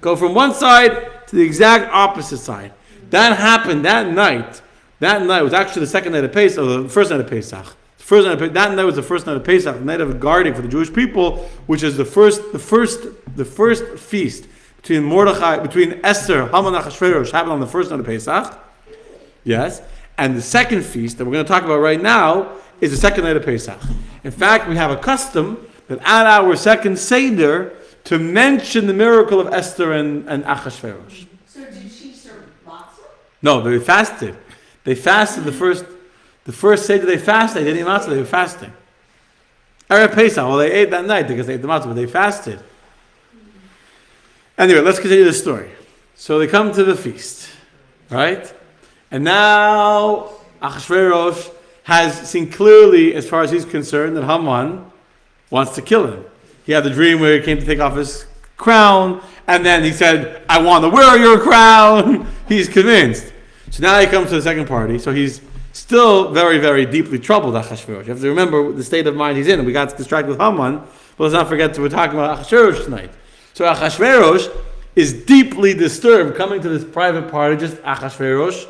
[SPEAKER 1] Go from one side to the exact opposite side. That happened that night. That night was actually the second night of Pesach, or the first night of Pesach. That night was the first night of Pesach, the night of guarding for the Jewish people, which is the first feast between Esther, Haman, and Achashverosh happened on the first night of Pesach. Yes, and the second feast that we're going to talk about right now is the second night of Pesach. In fact, we have a custom that at our second Seder to mention the miracle of Esther and Achashverosh.
[SPEAKER 2] So did she serve matzah?
[SPEAKER 1] No, they fasted. They fasted the first Seder they fasted. They didn't eat matzah, they were fasting. Erev Pesach, well, they ate that night because they ate the matzah, but they fasted. Anyway, let's continue the story. So they come to the feast, right? And now Achashverosh has seen clearly, as far as he's concerned, that Haman wants to kill him. He had the dream where he came to take off his crown, and then he said, I want to wear your crown. He's convinced. So now he comes to the second party, so he's still very, very deeply troubled, Achashverosh. You have to remember the state of mind he's in. We got distracted with Haman, but let's not forget that we're talking about Achashverosh tonight. So Achashverosh is deeply disturbed coming to this private party, just Achashverosh,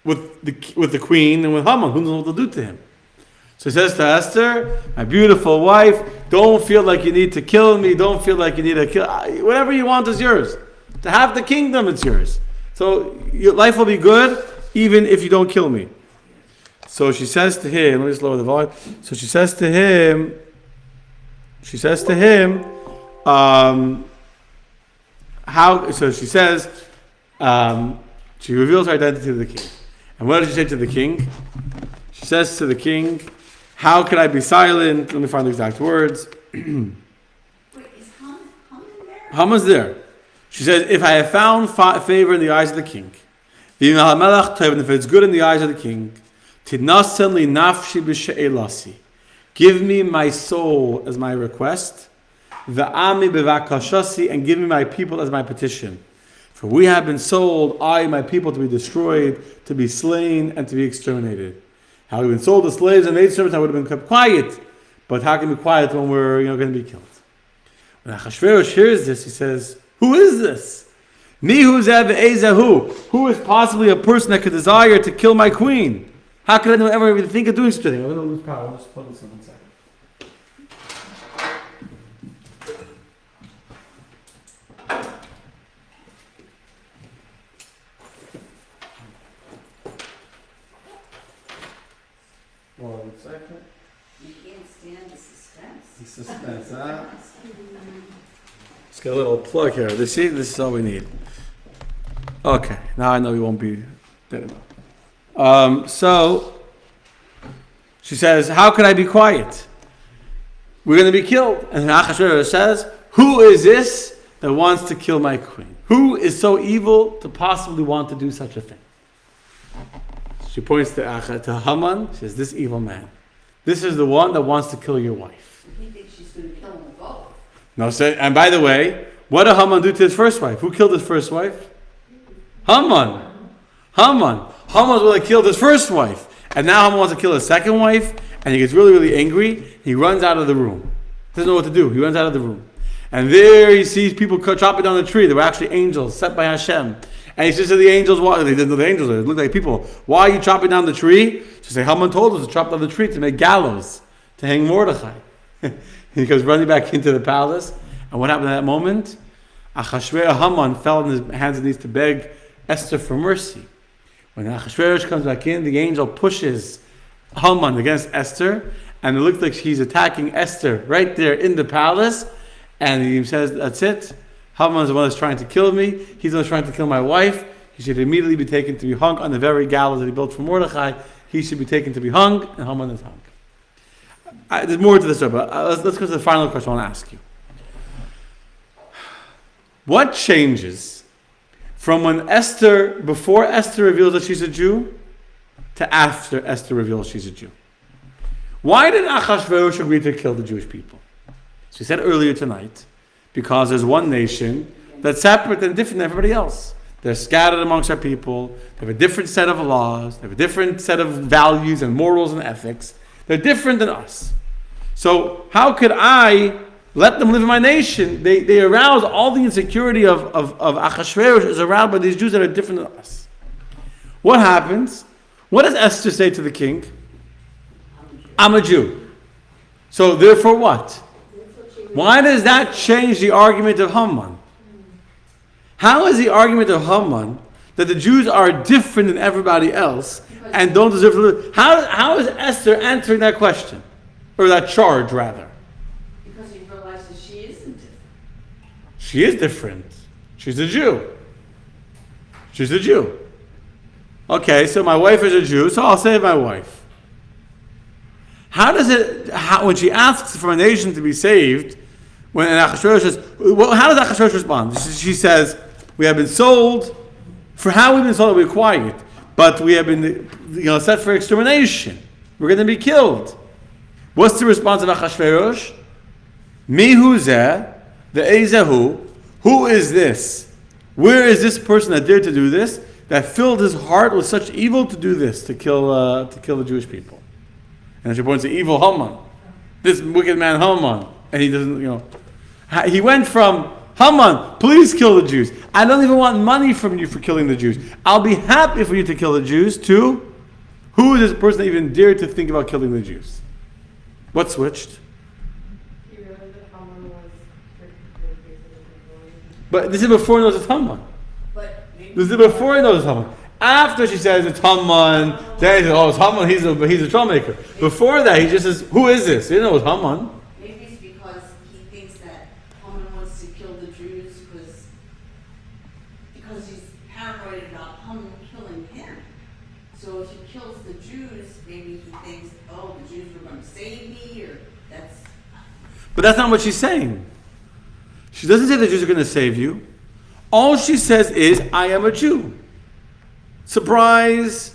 [SPEAKER 1] with the queen and with Haman. Who knows what to do to him? So he says to Esther, my beautiful wife, don't feel like you need to kill me. Don't feel like you need to kill. Whatever you want is yours. To have the kingdom, it's yours. So your life will be good even if you don't kill me. So she says to him, let me just lower the volume. So she says to him, she reveals her identity to the king. And what does she say to the king? She says to the king, how could I be silent? Let me find the exact words.
[SPEAKER 2] Wait, is Haman there?
[SPEAKER 1] Haman's there. She says, if I have found favor in the eyes of the king, and if it's good in the eyes of the king, give me my soul as my request, V'ami b'vakashasi, and give me my people as my petition. For we have been sold, I and my people, to be destroyed, to be slain, and to be exterminated. How we've been sold as slaves and maidservants, I would have been kept quiet. But how can we be quiet when we're going to be killed? When Achashverosh hears this, he says, who is this? Who is possibly a person that could desire to kill my queen? How could anyone ever even think of doing such a thing? I'm going to lose power. I'll just plug this in 1 second. One second.
[SPEAKER 2] You can't stand the suspense.
[SPEAKER 1] The suspense, huh? Let's get a little plug here. This is all we need. Okay, now I know we won't be dead enough. So, she says, how can I be quiet? We're going to be killed. And Achashverosh says, who is this that wants to kill my queen? Who is so evil to possibly want to do such a thing? She points to Haman. She says, this evil man. This is the one that wants to kill your wife.
[SPEAKER 2] He thinks she's going to kill them both.
[SPEAKER 1] No, and by the way, what did Haman do to his first wife? Who killed his first wife? Haman. Haman was the one that killed his first wife. And now Haman wants to kill his second wife. And he gets really, really angry. He runs out of the room. Doesn't know what to do. He runs out of the room. And there he sees people chopping down the tree. They were actually angels set by Hashem. And he says to the angels, why? They didn't know the angels. They looked like people. Why are you chopping down the tree? She said, Haman told us to chop down the tree to make gallows, to hang Mordechai. He goes running back into the palace. And what happened at that moment? Achashverosh, Haman fell on his hands and knees to beg Esther for mercy. When Achashverosh comes back in, the angel pushes Haman against Esther. And it looks like he's attacking Esther right there in the palace. And he says, that's it. Haman is the one that's trying to kill me. He's the one that's trying to kill my wife. He should immediately be taken to be hung on the very gallows that he built for Mordechai. He should be taken to be hung, and Haman is hung. There's more to this story, but let's go to the final question I want to ask you. What changes from when before Esther reveals that she's a Jew, to after Esther reveals she's a Jew? Why did Achashverosh agree to kill the Jewish people? So we said earlier tonight, because there's one nation that's separate and different than everybody else. They're scattered amongst our people. They have a different set of laws. They have a different set of values and morals and ethics. They're different than us. So how could I let them live in my nation? They arouse all the insecurity of Achashverosh is aroused by these Jews that are different than us. What happens? What does Esther say to the king? I'm a Jew. So therefore what? Why does that change the argument of Haman? How is the argument of Haman that the Jews are different than everybody else and don't deserve to live? How is Esther answering that question? Or that charge, rather?
[SPEAKER 2] Because he realizes she isn't different.
[SPEAKER 1] She is different. She's a Jew. She's a Jew. Okay, so my wife is a Jew, so I'll save my wife. When she asks for a nation to be saved, when Achashverosh says, how does Achashverosh respond? She says, we have been sold. For how we've been sold, we're quiet. But we have been set for extermination. We're going to be killed. What's the response of Achashverosh? Mihu zeh, the Ezehu. Who is this? Where is this person that dared to do this, that filled his heart with such evil to do this, to kill the Jewish people? And she points to evil Haman. This wicked man Haman. And he doesn't, he went from, Haman, please kill the Jews. I don't even want money from you for killing the Jews. I'll be happy for you to kill the Jews, to, who is this person that even dared to think about killing the Jews? What switched?
[SPEAKER 3] He realized that Haman was
[SPEAKER 1] But this is before he knows it's Haman.
[SPEAKER 2] But
[SPEAKER 1] This is before he knows it's Haman. After she says it's Haman, then he says, it's Haman, he's a troublemaker. Before that, he just says, who is this? He didn't know it's Haman.
[SPEAKER 2] maybe it's because he thinks that Haman wants to kill the Jews because he's paranoid about Haman killing him. So if he kills the Jews, maybe he thinks, oh, the Jews were going to save me, or that's...
[SPEAKER 1] But that's not what she's saying. She doesn't say the Jews are going to save you. All she says is, I am a Jew. Surprise!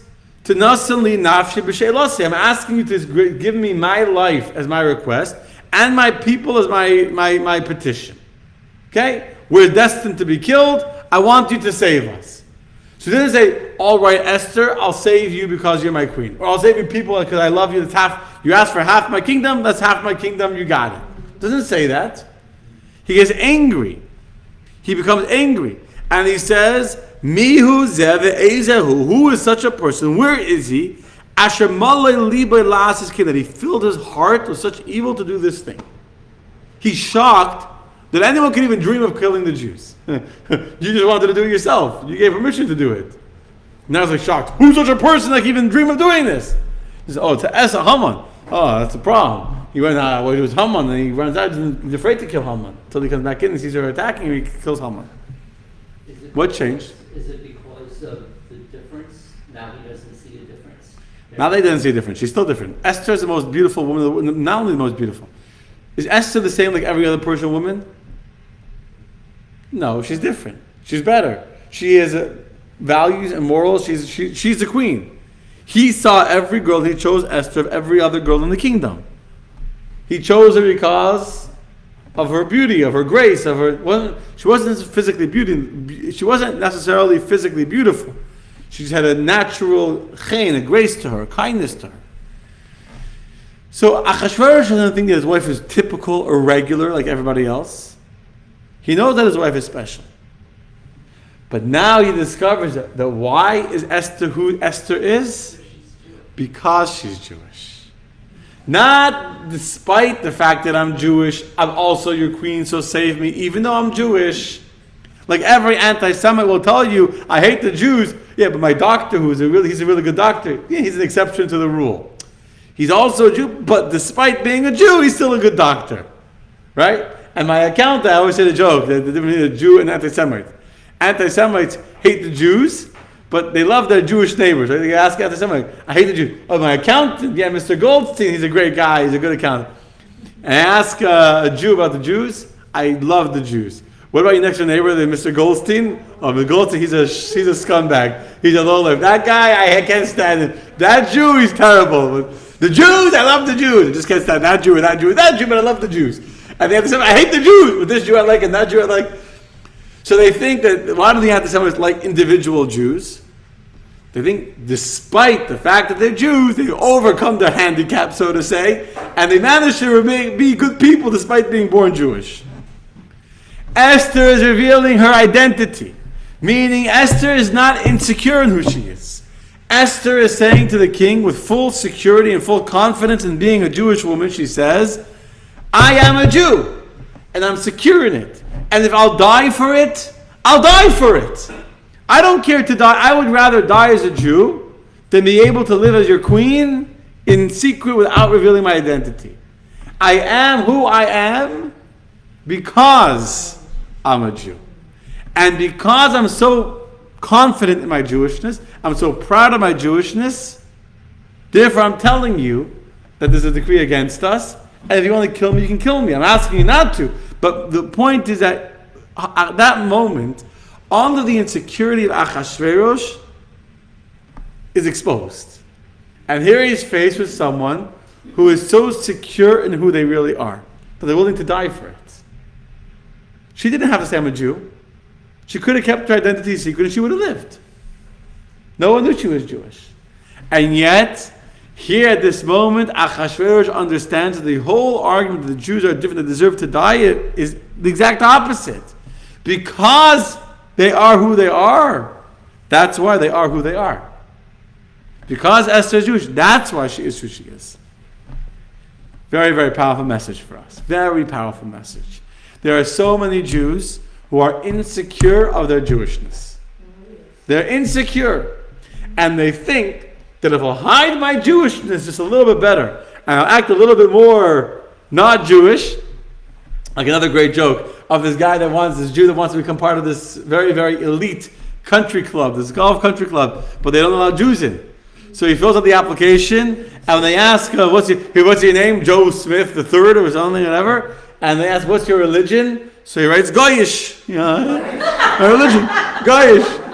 [SPEAKER 1] I'm asking you to give me my life as my request, and my people as my petition. Okay? We're destined to be killed. I want you to save us. So he didn't say, all right, Esther, I'll save you because you're my queen. Or I'll save you people because I love you. That's half. You asked for half my kingdom, that's half my kingdom, you got it. Doesn't say that. He gets angry. He becomes angry. And he says, Mihu zeh ve'ezehu. Who is such a person? Where is he? Asher malay libay la'as that he filled his heart with such evil to do this thing. He's shocked that anyone could even dream of killing the Jews. You just wanted to do it yourself. You gave permission to do it. Now he's like shocked. Who's such a person that can even dream of doing this? He says, oh, it's Esa Haman. Oh, that's the problem. He went well, he was Haman, and he runs out and he's afraid to kill Haman. Until he comes back in and sees her attacking him, he kills Haman. What changed?
[SPEAKER 4] Is it because of the difference? Now he doesn't see a difference?
[SPEAKER 1] Now they didn't see a difference. She's still different. Esther is the most beautiful woman, not only the most beautiful. Is Esther the same like every other Persian woman? No, she's different. She's better. She has values and morals. She's the queen. He saw every girl. He chose Esther of every other girl in the kingdom. He chose her because of her beauty, of her grace, of her. She wasn't physically beauty. She wasn't necessarily physically beautiful. She just had a natural chen, a grace to her, a kindness to her. So Achashverosh doesn't think that his wife is typical or regular like everybody else. He knows that his wife is special. But now he discovers that why is Esther who Esther is? Because she's Jewish. Not despite the fact that I'm Jewish, I'm also your queen, so save me, even though I'm Jewish. Like every anti-Semite will tell you, I hate the Jews. Yeah, but my doctor, he's a really good doctor. Yeah, he's an exception to the rule. He's also a Jew, but despite being a Jew, he's still a good doctor. Right? And my accountant, I always say the joke, the difference between a Jew and anti-Semite. Anti-Semites hate the Jews, but they love their Jewish neighbors. Right? They ask anti-Semite, I hate the Jews. Oh, my accountant, yeah, Mr. Goldstein, he's a great guy, he's a good accountant. And I ask a Jew about the Jews, I love the Jews. What about your next door neighbor, Mr. Goldstein? Oh, Mr. Goldstein, he's a scumbag. He's a lowlife. That guy, I can't stand him. That Jew, he's terrible. But the Jews, I love the Jews. I just can't stand that Jew or that Jew, but I love the Jews. And the anti-Semites, I hate the Jews, but this Jew I like and that Jew I like. So they think that a lot of the anti-Semites like individual Jews. They think despite the fact that they're Jews, they overcome their handicap, so to say, and they manage to be good people despite being born Jewish. Esther is revealing her identity, meaning Esther is not insecure in who she is. Esther is saying to the king with full security and full confidence in being a Jewish woman, she says, I am a Jew, and I'm secure in it. And if I'll die for it, I'll die for it. I don't care to die. I would rather die as a Jew than be able to live as your queen in secret without revealing my identity. I am who I am because I'm a Jew. And because I'm so confident in my Jewishness, I'm so proud of my Jewishness, therefore I'm telling you that there's a decree against us. And if you want to kill me, you can kill me. I'm asking you not to. But the point is that at that moment, all of the insecurity of Achashverosh is exposed. And here he is faced with someone who is so secure in who they really are, that they're willing to die for it. She didn't have to say, I'm a Jew. She could have kept her identity secret and she would have lived. No one knew she was Jewish. And yet, here at this moment, Achashverosh understands that the whole argument that the Jews are different, that deserve to die, is the exact opposite. Because they are who they are. That's why they are who they are. Because Esther is Jewish, that's why she is who she is. Very, very powerful message for us. Very powerful message. There are so many Jews who are insecure of their Jewishness. They're insecure. And they think that if I'll hide my Jewishness just a little bit better, and I'll act a little bit more not Jewish, like another great joke of this Jew that wants to become part of this very, very elite country club, this golf country club, but they don't allow Jews in. So he fills out the application, and when they ask, what's your name? Joe Smith the third or something, whatever, and they ask, what's your religion? So he writes, Goyish. My religion, Goyish.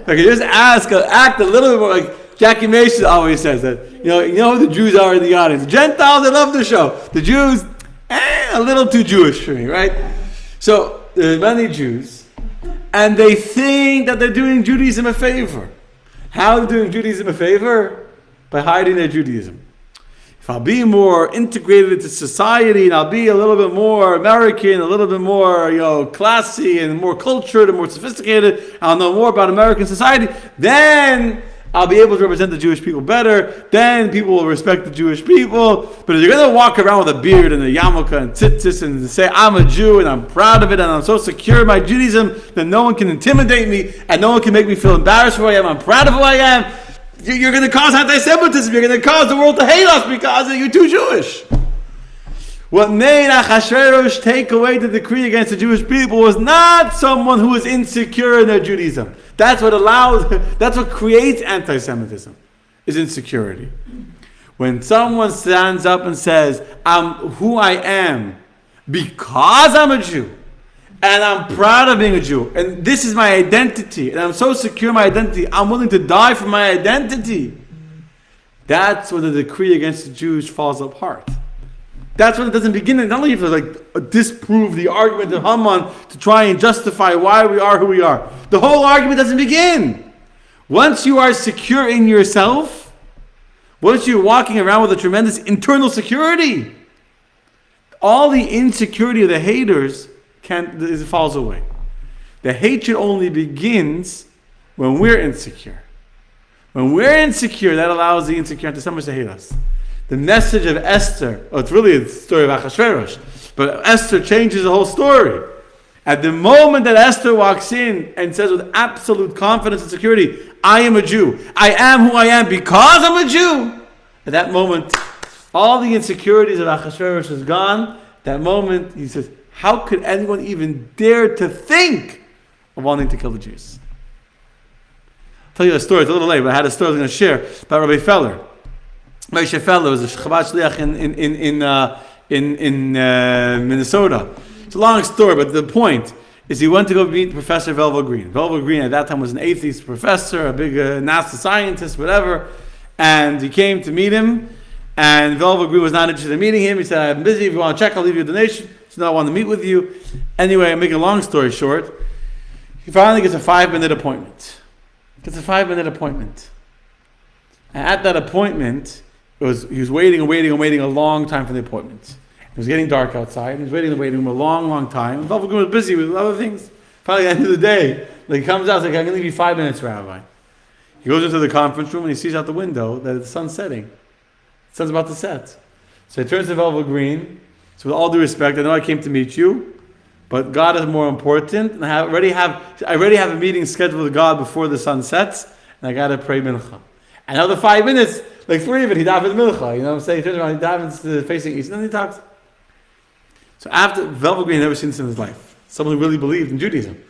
[SPEAKER 1] Like, you just act a little bit more like, Jackie Mason always says that. You know who the Jews are in the audience. The Gentiles, they love the show. The Jews, a little too Jewish for me, right? So there are many Jews, and they think that they're doing Judaism a favor. How are they doing Judaism a favor? By hiding their Judaism. If I'll be more integrated into society, and I'll be a little bit more American, a little bit more, classy and more cultured and more sophisticated, I'll know more about American society, then I'll be able to represent the Jewish people better. Then people will respect the Jewish people. But if you're going to walk around with a beard and a yarmulke and tzitzis and say, I'm a Jew and I'm proud of it and I'm so secure in my Judaism that no one can intimidate me and no one can make me feel embarrassed for who I am, I'm proud of who I am, you're going to cause anti-Semitism. You're going to cause the world to hate us because you're too Jewish. What made Achashverosh take away the decree against the Jewish people was not someone who was insecure in their Judaism. That's what creates anti-Semitism, is insecurity. When someone stands up and says, I'm who I am because I'm a Jew, and I'm proud of being a Jew, and this is my identity, and I'm so secure in my identity, I'm willing to die for my identity. That's when the decree against the Jews falls apart. That's when it doesn't begin. Not only have to disprove the argument of Haman to try and justify why we are who we are. The whole argument doesn't begin. Once you are secure in yourself, once you're walking around with a tremendous internal security, all the insecurity of the haters falls away. The hatred only begins when we're insecure. When we're insecure, that allows the insecure anti-Semites to hate us. The message of Esther, it's really a story of Achashverosh, but Esther changes the whole story. At the moment that Esther walks in and says with absolute confidence and security, I am a Jew. I am who I am because I'm a Jew. At that moment, all the insecurities of Achashverosh is gone. That moment, he says, how could anyone even dare to think of wanting to kill the Jews? I'll tell you a story. It's a little late, but I had a story I was going to share about Rabbi Feller. Moshe Feller was a Chabad Shliach in Minnesota. It's a long story, but the point is he went to go meet Professor Velvo Green. Velvo Green at that time was an atheist professor, a big NASA scientist, whatever. And he came to meet him, and Velvo Green was not interested in meeting him. He said, I'm busy. If you want to check, I'll leave you a donation. He said, no, I want to meet with you. Anyway, I'm making a long story short. He finally gets a 5-minute appointment. And at that appointment, he was waiting a long time for the appointment. It was getting dark outside. He was waiting a long time. And Velvo Green was busy with other things. Finally, at the end of the day, he comes out, he's like, I'm going to leave you 5 minutes, Rabbi. He goes into the conference room and he sees out the window that the sun's setting. The sun's about to set. So he turns to Velvo Green. So with all due respect, I know I came to meet you, but God is more important. And I already have a meeting scheduled with God before the sun sets, and I got to pray mincha. Another 5 minutes, like 3 of it, he davens mincha. You know what I'm saying? He turns around, he davens facing east, and then he talks. So after, Velvo Green had never seen this in his life. Someone who really believed in Judaism.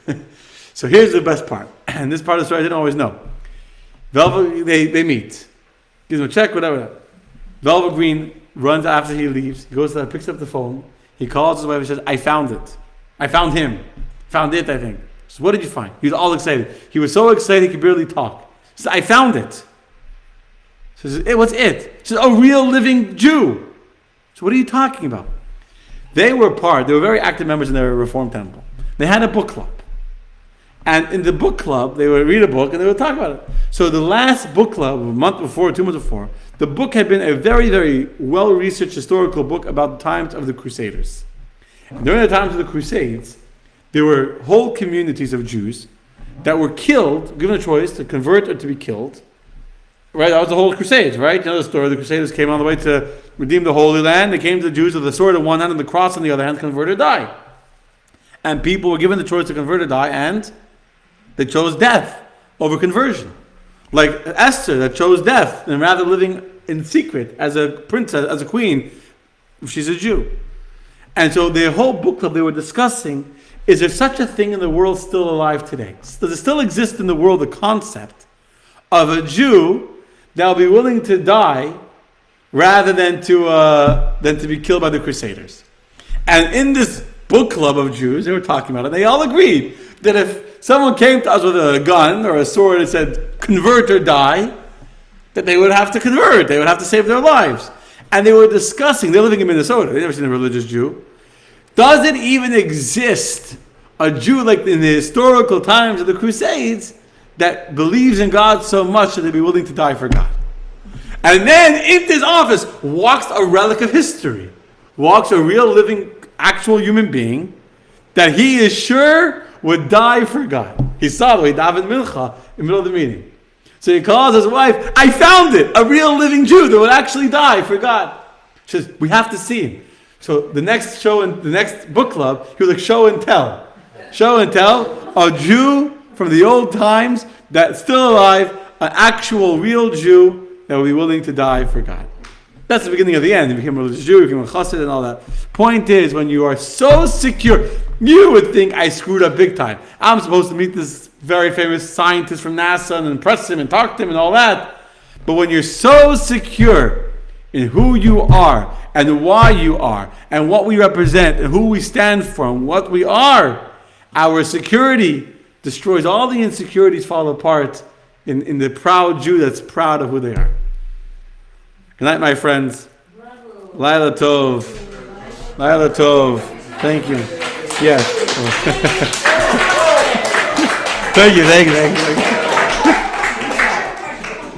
[SPEAKER 1] So here's the best part. And this part of the story I didn't always know. They meet. Gives him a check, whatever. Velvo Green runs after he leaves. He goes there, picks up the phone. He calls his wife and says, I found it. I found him. Found it, I think. He says, what did you find? He was all excited. He was so excited he could barely talk. He says, I found it. He says, what's it? He says, a real living Jew. So what are you talking about? They were very active members in their Reform Temple. They had a book club. And in the book club, they would read a book and they would talk about it. So the last book club, 2 months before, the book had been a very, very well-researched historical book about the times of the Crusaders. And during the times of the Crusades, there were whole communities of Jews that were killed, given a choice to convert or to be killed. Right, that was the whole Crusades, right? You know the story. The Crusaders came on the way to redeem the Holy Land. They came to the Jews with the sword in one hand and the cross in the other hand, convert or die. And people were given the choice to convert or die, and they chose death over conversion. Like Esther, that chose death, and rather living in secret as a princess, as a queen, if she's a Jew. And so their whole book club, they were discussing, is there such a thing in the world still alive today? Does it still exist in the world, the concept of a Jew that will be willing to die rather than to be killed by the Crusaders? And in this book club of Jews, they were talking about it, they all agreed that if someone came to us with a gun or a sword and said, convert or die, that they would have to convert. They would have to save their lives. And they were discussing, they're living in Minnesota, they've never seen a religious Jew. Does it even exist a Jew like in the historical times of the Crusades that believes in God so much that they'd be willing to die for God? And then into his office walks a relic of history, walks a real living, actual human being that he is sure would die for God. He saw the way David Mincha in the middle of the meeting. So he calls his wife, I found it, a real living Jew that would actually die for God. She says, we have to see him. So the next show, in the next book club, he was like show and tell. Show and tell, a Jew from the old times that's still alive, an actual real Jew that will be willing to die for God. That's the beginning of the end. You became a religious Jew, you became a chassid and all that. Point is, when you are so secure, you would think I screwed up big time. I'm supposed to meet this very famous scientist from NASA and impress him and talk to him and all that. But when you're so secure in who you are and why you are and what we represent and who we stand for and what we are, our security destroys all the insecurities, fall apart in the proud Jew that's proud of who they are. Good night, my friends. Laila Tov. Laila Tov. Thank you. Yes. Thank you.